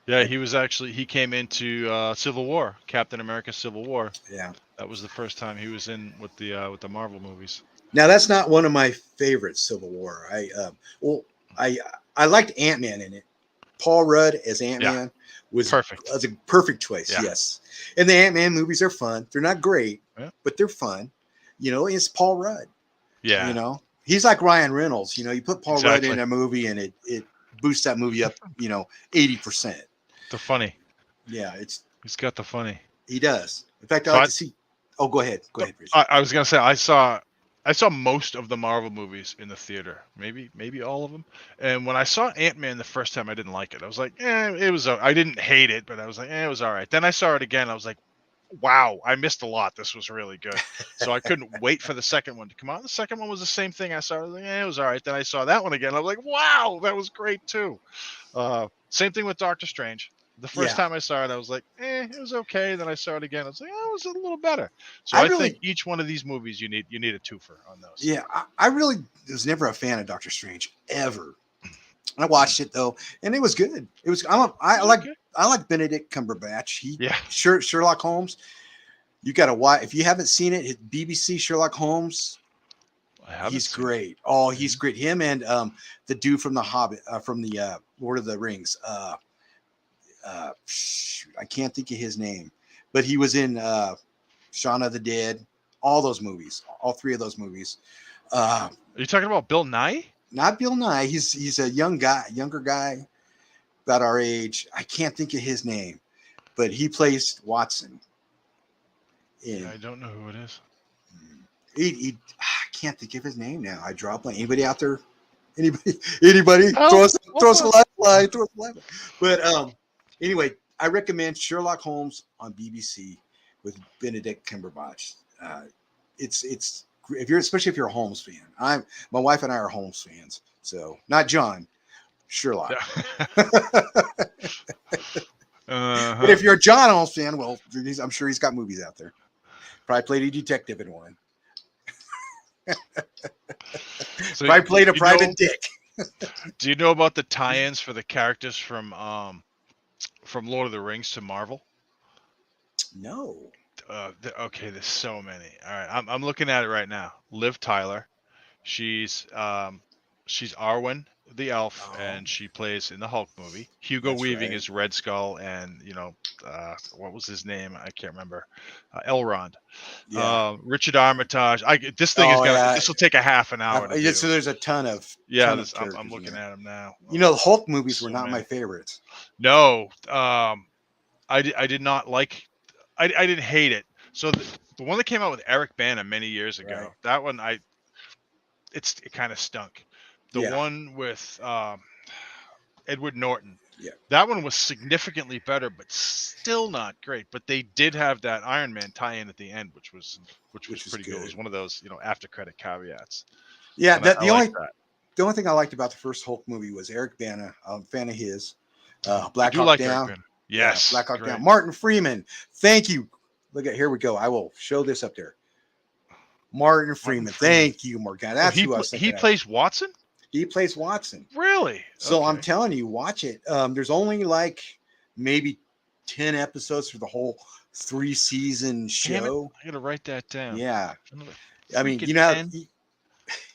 Yeah, he came into Civil War, Captain America: Civil War. Yeah, that was the first time he was in with the Marvel movies. Now that's not one of my favorites, Civil War. I liked Ant-Man in it. Paul Rudd as Ant-Man was perfect. Was a perfect choice. Yeah. Yes, and the Ant-Man movies are fun. They're not great, but they're fun. It's Paul Rudd. Yeah, he's like Ryan Reynolds. You put Paul Rudd in a movie, and it boosts that movie up. 80%. The funny. Yeah, he's got the funny. He does. In fact, I like to see. Oh, go ahead. Go ahead, Bruce. I was gonna say I saw most of the Marvel movies in the theater, maybe all of them. And when I saw Ant-Man the first time, I didn't like it. I was like, it was. I didn't hate it, but I was like, it was all right. Then I saw it again. I was like, wow, I missed a lot. This was really good. So I couldn't wait for the second one to come out. The second one was the same thing. I saw it. I was like, it was all right. Then I saw that one again. I was like, wow, that was great too. Same thing with Doctor Strange. The first time I saw it, I was like, it was okay. Then I saw it again. I was like, it was a little better. So I think each one of these movies, you need a twofer on those. Yeah, I really was never a fan of Doctor Strange ever. I watched it though, and it was good. It was. I like Benedict Cumberbatch. Sherlock Holmes. You got to watch if you haven't seen it. BBC Sherlock Holmes. He's great. Oh, he's great. Him and the dude from the Hobbit, from the Lord of the Rings. I can't think of his name, but he was in Shaun of the Dead. All those movies, all 3 of those movies. Are you talking about Bill Nye? Not Bill Nye. He's a younger guy, about our age. I can't think of his name, but he plays Watson. I don't know who it is. I can't think of his name now. I dropped blank. Anybody out there? Anybody? Throw us a lifeline. But anyway, I recommend Sherlock Holmes on BBC with Benedict Cumberbatch. It's especially if you're a Holmes fan. My wife and I are Holmes fans, so not John, Sherlock. But if you're a John Holmes fan, well, I'm sure he's got movies out there. Probably played a detective in one. So probably played a private dick. Do you know about the tie-ins for the characters from from Lord of the Rings to Marvel. No. Okay, there's so many. All right, I'm looking at it right now. Liv Tyler, she's she's Arwen the elf, Oh, and she plays in the Hulk movie. Hugo that's Weaving right. is Red Skull, and what was his name? I can't remember. Elrond. Yeah. Richard Armitage. This thing is Oh, gonna. yeah. This will take a half an hour to So do. there's a ton of Yeah, I'm characters in looking there. at them now. The Hulk movies were So not my many. favorites. No, I did not like. I didn't hate it. So the one that came out with Eric Bana many years Right. ago, that one it kind of stunk. The Yeah. one with Edward Norton, Yeah. that one was significantly better, but still not great. But they did have that Iron Man tie-in at the end, which was Which was pretty good. It good. was one of those after credit caveats, Yeah. and I like that. The only thing I liked about the first Hulk movie was Eric Bana. I'm a fan of his. I Black do Hawk like Eric Down. Bana. Yeah, Yes, Black Hawk great. Down. Martin Freeman. Thank you. Look at here we go. I will show this up there. Martin Freeman. Thank you, Morgan. Oh, That's who I was thinking he of. plays Watson. He plays Watson. Really? So I'm Okay. telling you, watch it. There's only like maybe 10 episodes for the whole 3-season Damn it! show. I gotta write that down. Yeah. Another I mean, freaking 10.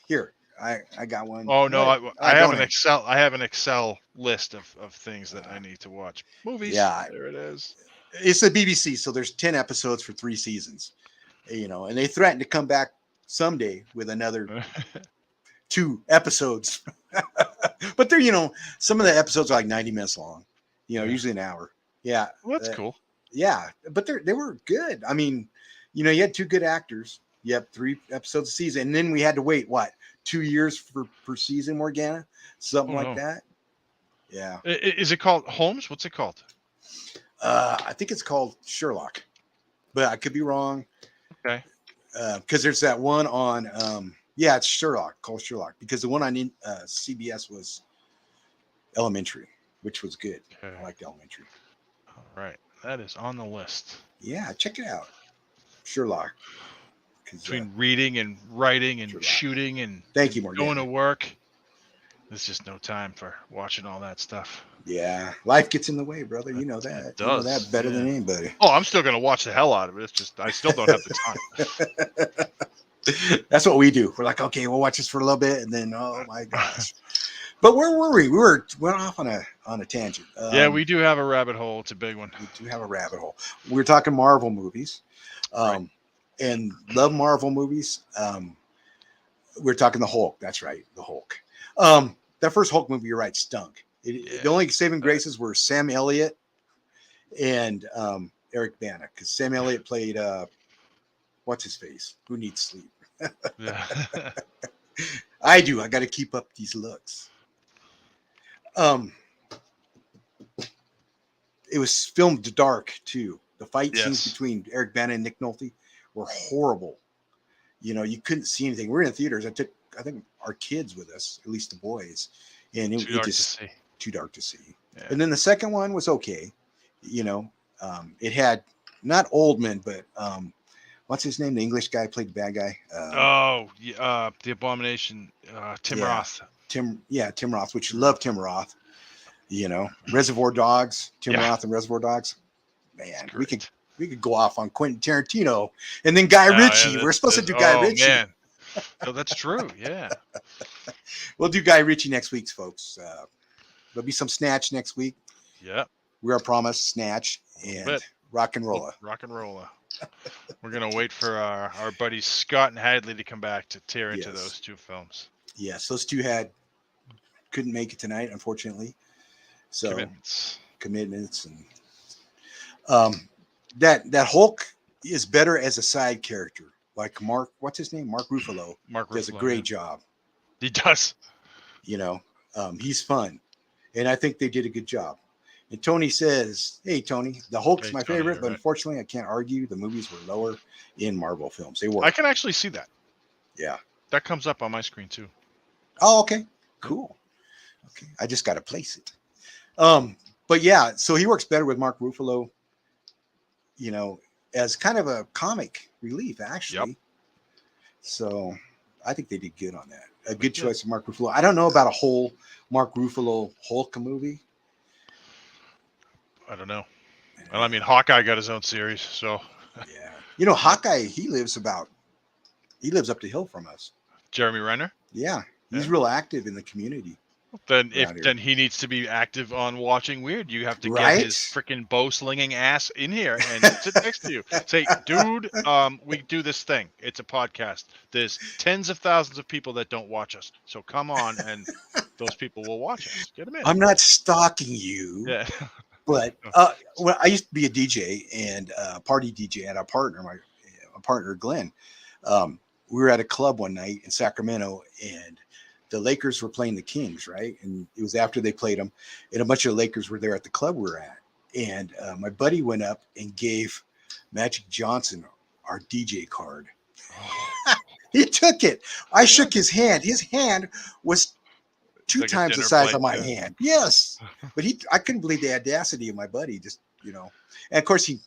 Here, I got one. Oh no, What? I have Don't an I? Excel. I have an Excel list of things that I need to watch. Movies. Yeah. There it is. It's the BBC, so there's 10 episodes for 3 seasons. And they threaten to come back someday with another 2 episodes. But they're, some of the episodes are like 90 minutes long, Yeah. usually an hour. Yeah. Well, that's cool. Yeah. But they were good. I mean, you had 2 good actors. You have 3 episodes a season. And then we had to wait, 2 years per season, Morgana? Something like that. Yeah. Is it called Holmes? What's it called? I think it's called Sherlock, but I could be wrong. Okay. Because there's that one on, it's Sherlock, called Sherlock. Because the one on CBS was Elementary, which was good. Okay. I liked Elementary. All right, that is on the list. Yeah, check it out, Sherlock. Between reading and writing and Sherlock. Shooting and Thank you, Morgan. going to work, there's just no time for watching all that stuff. Yeah, life gets in the way, brother. You know that. It does. You know that better than anybody. Oh, I'm still gonna watch the hell out of it. It's just I still don't have the time. That's what we do. We're like, okay, we'll watch this for a little bit, and then oh my gosh. But where were we? We went off on a tangent. Yeah, we do have a rabbit hole. It's a big one. We do have a rabbit hole. We're talking Marvel movies, Right. and love Marvel movies. We're talking the Hulk. That's right, the Hulk. That first Hulk movie, you're right, stunk. The only saving graces were Sam Elliott and Eric Bana, because Sam Elliott played what's his face? Who needs sleep? Yeah. I do. I got to keep up these looks. It was filmed dark too. The fight scenes between Eric Bana and Nick Nolte were horrible. You couldn't see anything. We're in theaters. I think our kids with us, at least the boys, and it just too dark to see. Yeah. And then the second one was okay. It had not Oldman, but what's his name? The English guy played the bad guy. The Abomination, Tim Roth. Tim Roth, which you love Tim Roth. Reservoir Dogs, Tim Roth and Reservoir Dogs. Man, we could go off on Quentin Tarantino and then Guy Ritchie. Yeah, we're supposed to do Guy Ritchie. Man. So that's true. Yeah. We'll do Guy Ritchie next week, folks. There'll be some Snatch next week. Yeah. We are promised Snatch and Rock and Rolla. Rock and Rolla. We're going to wait for our buddies Scott and Hadley to come back to tear into those 2 films. Yes, those 2 couldn't make it tonight, unfortunately. So commitments and that Hulk is better as a side character. Like what's his name? Mark Ruffalo. Does a great job. He does. He's fun. And I think they did a good job. And Tony says, hey, Tony, the Hulk's my favorite, but unfortunately I can't argue. The movies were lower in Marvel films. They were. I can actually see that. Yeah. That comes up on my screen too. Oh, okay. Cool. Okay. I just got to place it. But yeah, so he works better with Mark Ruffalo, as kind of a comic relief, actually. Yep. So I think they did good on that. A good choice of Mark Ruffalo. I don't know about a whole Mark Ruffalo Hulk movie. I don't know. Well, I mean, Hawkeye got his own series, so Yeah. You know, Hawkeye, he lives up the hill from us. Jeremy Renner. Yeah. He's Yeah. real active in the community Then around here. then he needs to be active on watching Wyrd. You have to get Right? his freaking bow slinging ass in here and sit next to you. Say, dude, we do this thing. It's a podcast. There's tens of thousands of people that don't watch us. So come on, and those people will watch us. Get them in. I'm not stalking you, Yeah. but well, I used to be a DJ and party DJ. And my partner Glenn. We were at a club one night in Sacramento, and the Lakers were playing the Kings, right? And it was after they played them, and a bunch of Lakers were there at the club we were at. And my buddy went up and gave Magic Johnson our DJ card. He took it. I shook his hand. His hand was two Like a times the dinner size plate, of my yeah. hand. Yes. But I couldn't believe the audacity of my buddy. Just, and of course he,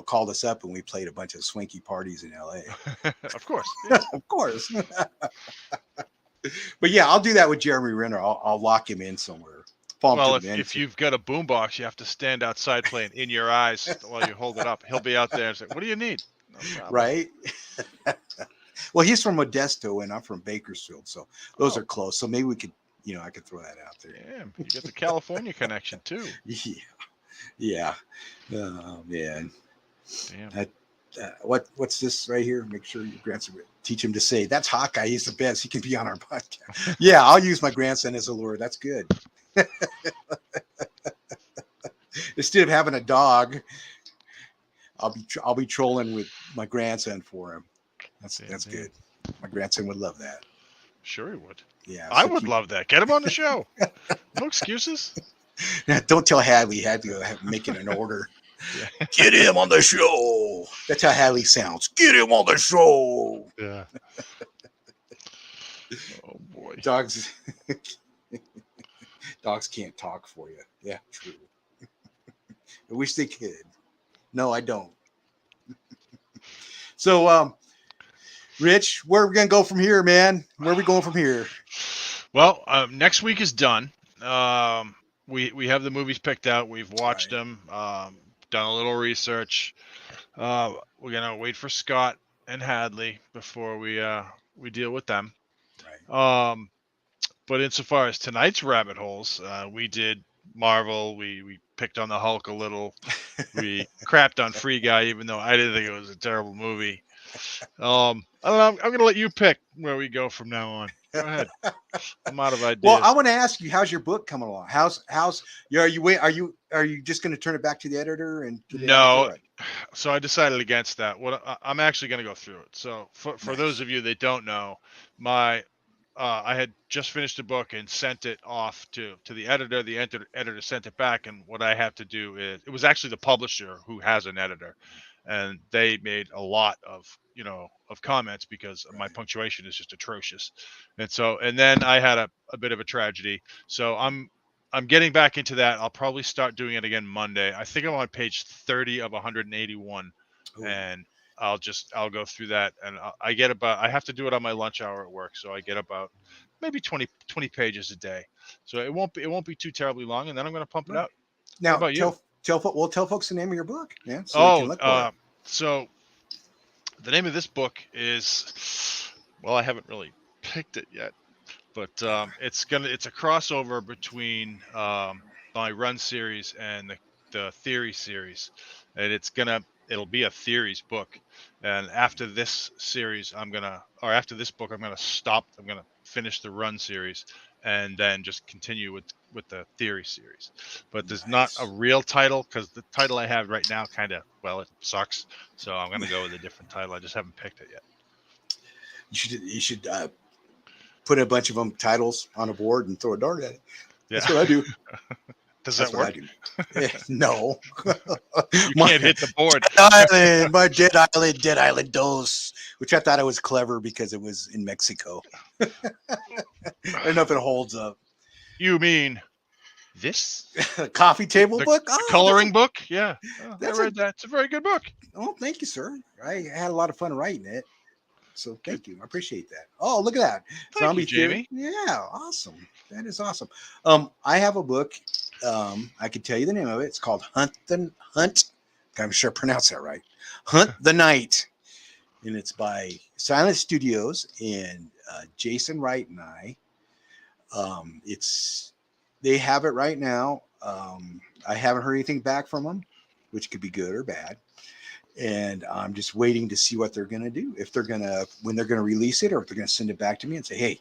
called us up and we played a bunch of swanky parties in LA. Of course. Yeah. Of course. But yeah, I'll do that with Jeremy Renner. I'll lock him in somewhere. Well, if you've got a boombox, you have to stand outside playing In Your Eyes while you hold it up. He'll be out there and say, "What do you need?" No problem. Right. Well, he's from Modesto and I'm from Bakersfield, so those are close. So maybe we could, I could throw that out there. Yeah, you got the California connection too. Yeah. Oh man. Damn. What's this right here? Make sure your grandson teach him to say, "That's Hawkeye. He's the best. He can be on our podcast." Yeah, I'll use my grandson as a lure. That's good. Instead of having a dog, I'll be trolling with my grandson for him. That's good. My grandson would love that. Sure he would. Yeah, I would love that. Get him on the show. No excuses. Don't tell Hadley. Hadley will make it an order. Yeah. Get him on the show. That's how Hadley sounds. Get him on the show. Yeah. Oh boy. Dogs can't talk for you. Yeah, true. I wish they could. No, I don't. So, Rich, where are we gonna go from here, man? Where are we going from here? Well, next week is done. We have the movies picked out. We've watched them. Done a little research. We're gonna wait for Scott and Hadley before we deal with them. Right. But insofar as tonight's rabbit holes, we did Marvel. We picked on the Hulk a little. We crapped on Free Guy, even though I didn't think it was a terrible movie. I don't know. I'm gonna let you pick where we go from now on. Go ahead. I'm out of ideas. Well, I want to ask you, how's your book coming along? Are you just going to turn it back to the editor and no? So I decided against that. I'm actually going to go through it. So for those of you that don't know, I had just finished a book and sent it off to the editor. The editor sent it back, and what I have to do is, it was actually the publisher who has an editor, and they made a lot of comments because my punctuation is just atrocious. And then I had a bit of a tragedy. So I'm getting back into that. I'll probably start doing it again Monday. I think I'm on page 30 of 181. Ooh. And I'll go through that, and I have to do it on my lunch hour at work. So I get about maybe 20 pages a day. So it won't be too terribly long, and then I'm going to pump it out. Now, how about you? Tell folks the name of your book. Yeah. So the name of this book is, well, I haven't really picked it yet, but it's a crossover between my Run series and the Theory series, and it'll be a theories book. And after this book, I'm gonna stop. I'm gonna finish the Run series and then just continue with the Theory series. But there's not a real title, because the title I have right now it sucks. So I'm gonna go with a different title. I just haven't picked it yet. You should put a bunch of them titles on a board and throw a dart at it. Yeah. That's what I do. Does that work? No. You can't hit the board. My Dead Island Dose, which I thought I was clever because it was in Mexico. I don't know if it holds up. You mean this? Coffee table book? Coloring book? Yeah. I read that. It's a very good book. Oh, thank you, sir. I had a lot of fun writing it. So thank you. I appreciate that. Oh, look at that. Thank you, Jamie. Yeah, awesome. That is awesome. I have a book. I can tell you the name of it. It's called Hunt. I'm sure I pronounced that right. Hunt the Night, and it's by Silent Studios and Jason Wright and I. It's they have it right now. I haven't heard anything back from them, which could be good or bad. And I'm just waiting to see what they're going to do. If they're going to, when they're going to release it, or if they're going to send it back to me and say, "Hey,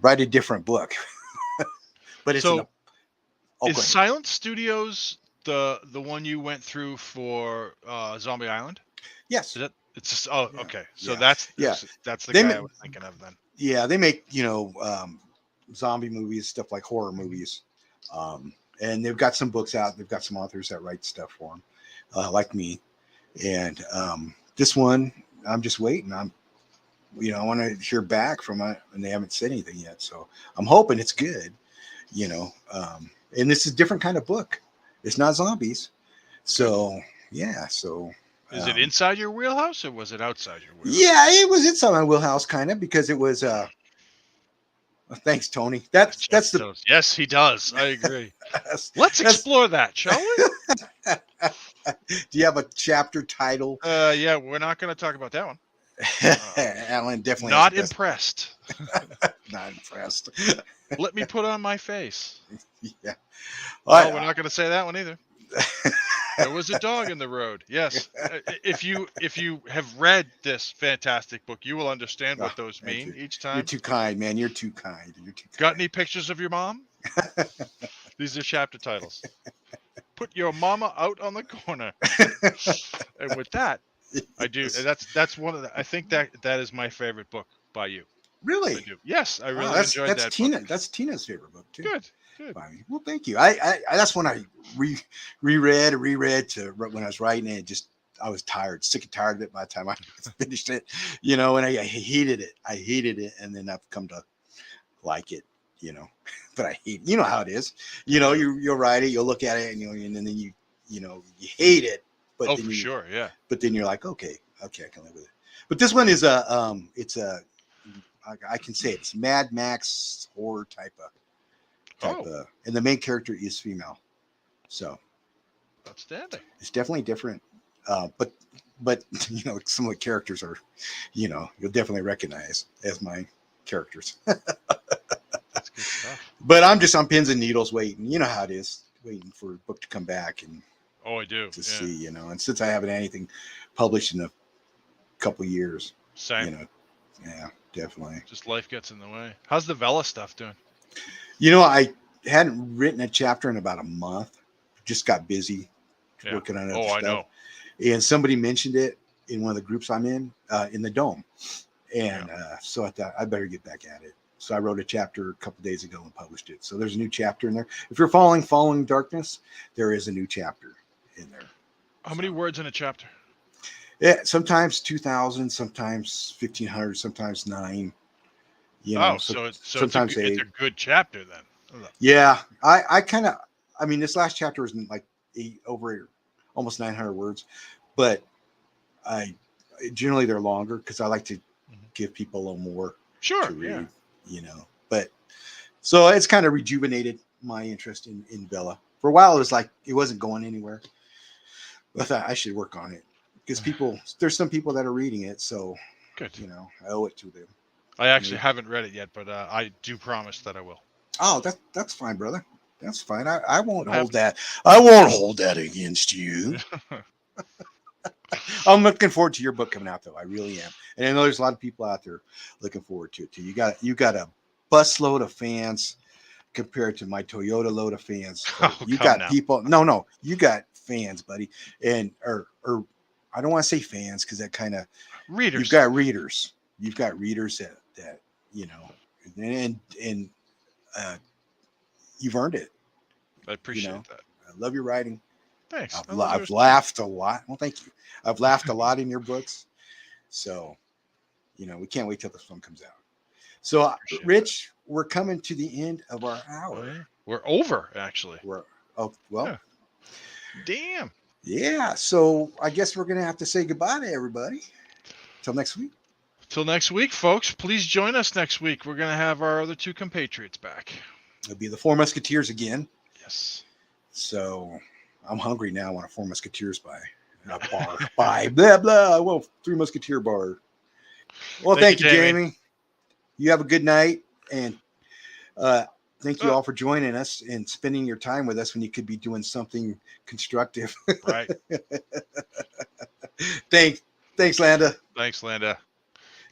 write a different book." But it's So oh, is Silent Studios the one you went through for Zombie Island? Yes. Is that it's just oh Yeah. okay. So Yeah. that's the They guy I ma- was thinking of then. Yeah, they make zombie movies, stuff like horror movies, and they've got some books out. They've got some authors that write stuff for them, like me. And this one, I'm just waiting. I want to hear back from it, and they haven't said anything yet. So I'm hoping it's good. And this is a different kind of book. It's not zombies. So yeah. So Is it inside your wheelhouse or was it outside your wheelhouse? yeah, it was inside my wheelhouse kind of because it was. Thanks, Tony. That's the. Yes, he does. I agree. Let's explore that, shall we? Do you have a chapter title? Yeah, we're not going to talk about that one. Alan definitely not impressed. Not impressed. Let me put on my face. Yeah. Well, we're not going to say that one either. There was a dog in the road. Yes. If you have read this fantastic book, you will understand what those mean each time. You're too kind, man. You're too kind. Got any pictures of your mom? These are chapter titles. Put your mama out on the corner. And with that, I do. That's one of the. I think that is my favorite book by you. Really? I do. Yes, I really enjoyed that. That's Tina. Book. That's Tina's favorite book too. Good. Well, thank you. I that's when I reread to when I was writing it. I was tired, sick and tired of it by the time I finished it. And I hated it. I hated it, and then I've come to like it. But I hate. You know how it is. You'll write it, you'll look at it, and then you hate it. But for sure, yeah. But then you're like, okay, I can live with it. But this one is I can say it's Mad Max horror type of, and the main character is female, so outstanding. It's definitely different. But some of the characters are, you'll definitely recognize as my characters. That's good stuff. But I'm just on pins and needles waiting. You know how it is, waiting for a book to come back and. Oh, I do. To see, and since I haven't had anything published in a couple years, same. Yeah, definitely. Just life gets in the way. How's the Vela stuff doing? I hadn't written a chapter in about a month. Just got busy working on other stuff. I know. And somebody mentioned it in one of the groups I'm in the Dome, and so I thought I better get back at it. So I wrote a chapter a couple days ago and published it. So there's a new chapter in there. If you're following Darkness, there is a new chapter in there. How many words in a chapter? Yeah, sometimes 2,000, sometimes 1,500, sometimes 9. So sometimes it's a good chapter then. Yeah, I mean, this last chapter is like almost 900 words, but generally they're longer because I like to give people a little more to read. But so it's kind of rejuvenated my interest in Bella. For a while, it was like it wasn't going anywhere. I thought I should work on it because there's some people that are reading it, so good. I owe it to them. I actually haven't read it yet, but I do promise that I will. Oh, that's fine, brother. That's fine. I won't hold that. I won't hold that against you. I'm looking forward to your book coming out, though. I really am, and I know there's a lot of people out there looking forward to it too. You got a busload of fans compared to my Toyota load of fans. You got people. No, you got fans, buddy, and or I don't want to say fans because that kind of readers. You've got readers. You've got readers that and you've earned it. I appreciate that. I love your writing. Thanks. I've laughed a lot. Well, thank you. I've laughed a lot in your books. So, we can't wait till this one comes out. So, Rich, we're coming to the end of our hour. We're over, actually. Yeah. Damn. Yeah. So I guess we're going to have to say goodbye to everybody. Till next week. Till next week, folks. Please join us next week. We're going to have our other two compatriots back. It'll be the Four Musketeers again. Yes. So I'm hungry now. I want a Four Musketeers bar. Bye. Blah, blah. I want 3 Musketeer bar. Well, thank you, Jamie. You have a good night. And thank you all for joining us and spending your time with us when you could be doing something constructive. Right. Thanks, Landa. Thanks, Landa.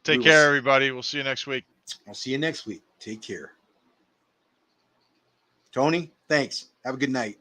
Take care, everybody. We'll see you next week. I'll see you next week. Take care. Tony, thanks. Have a good night.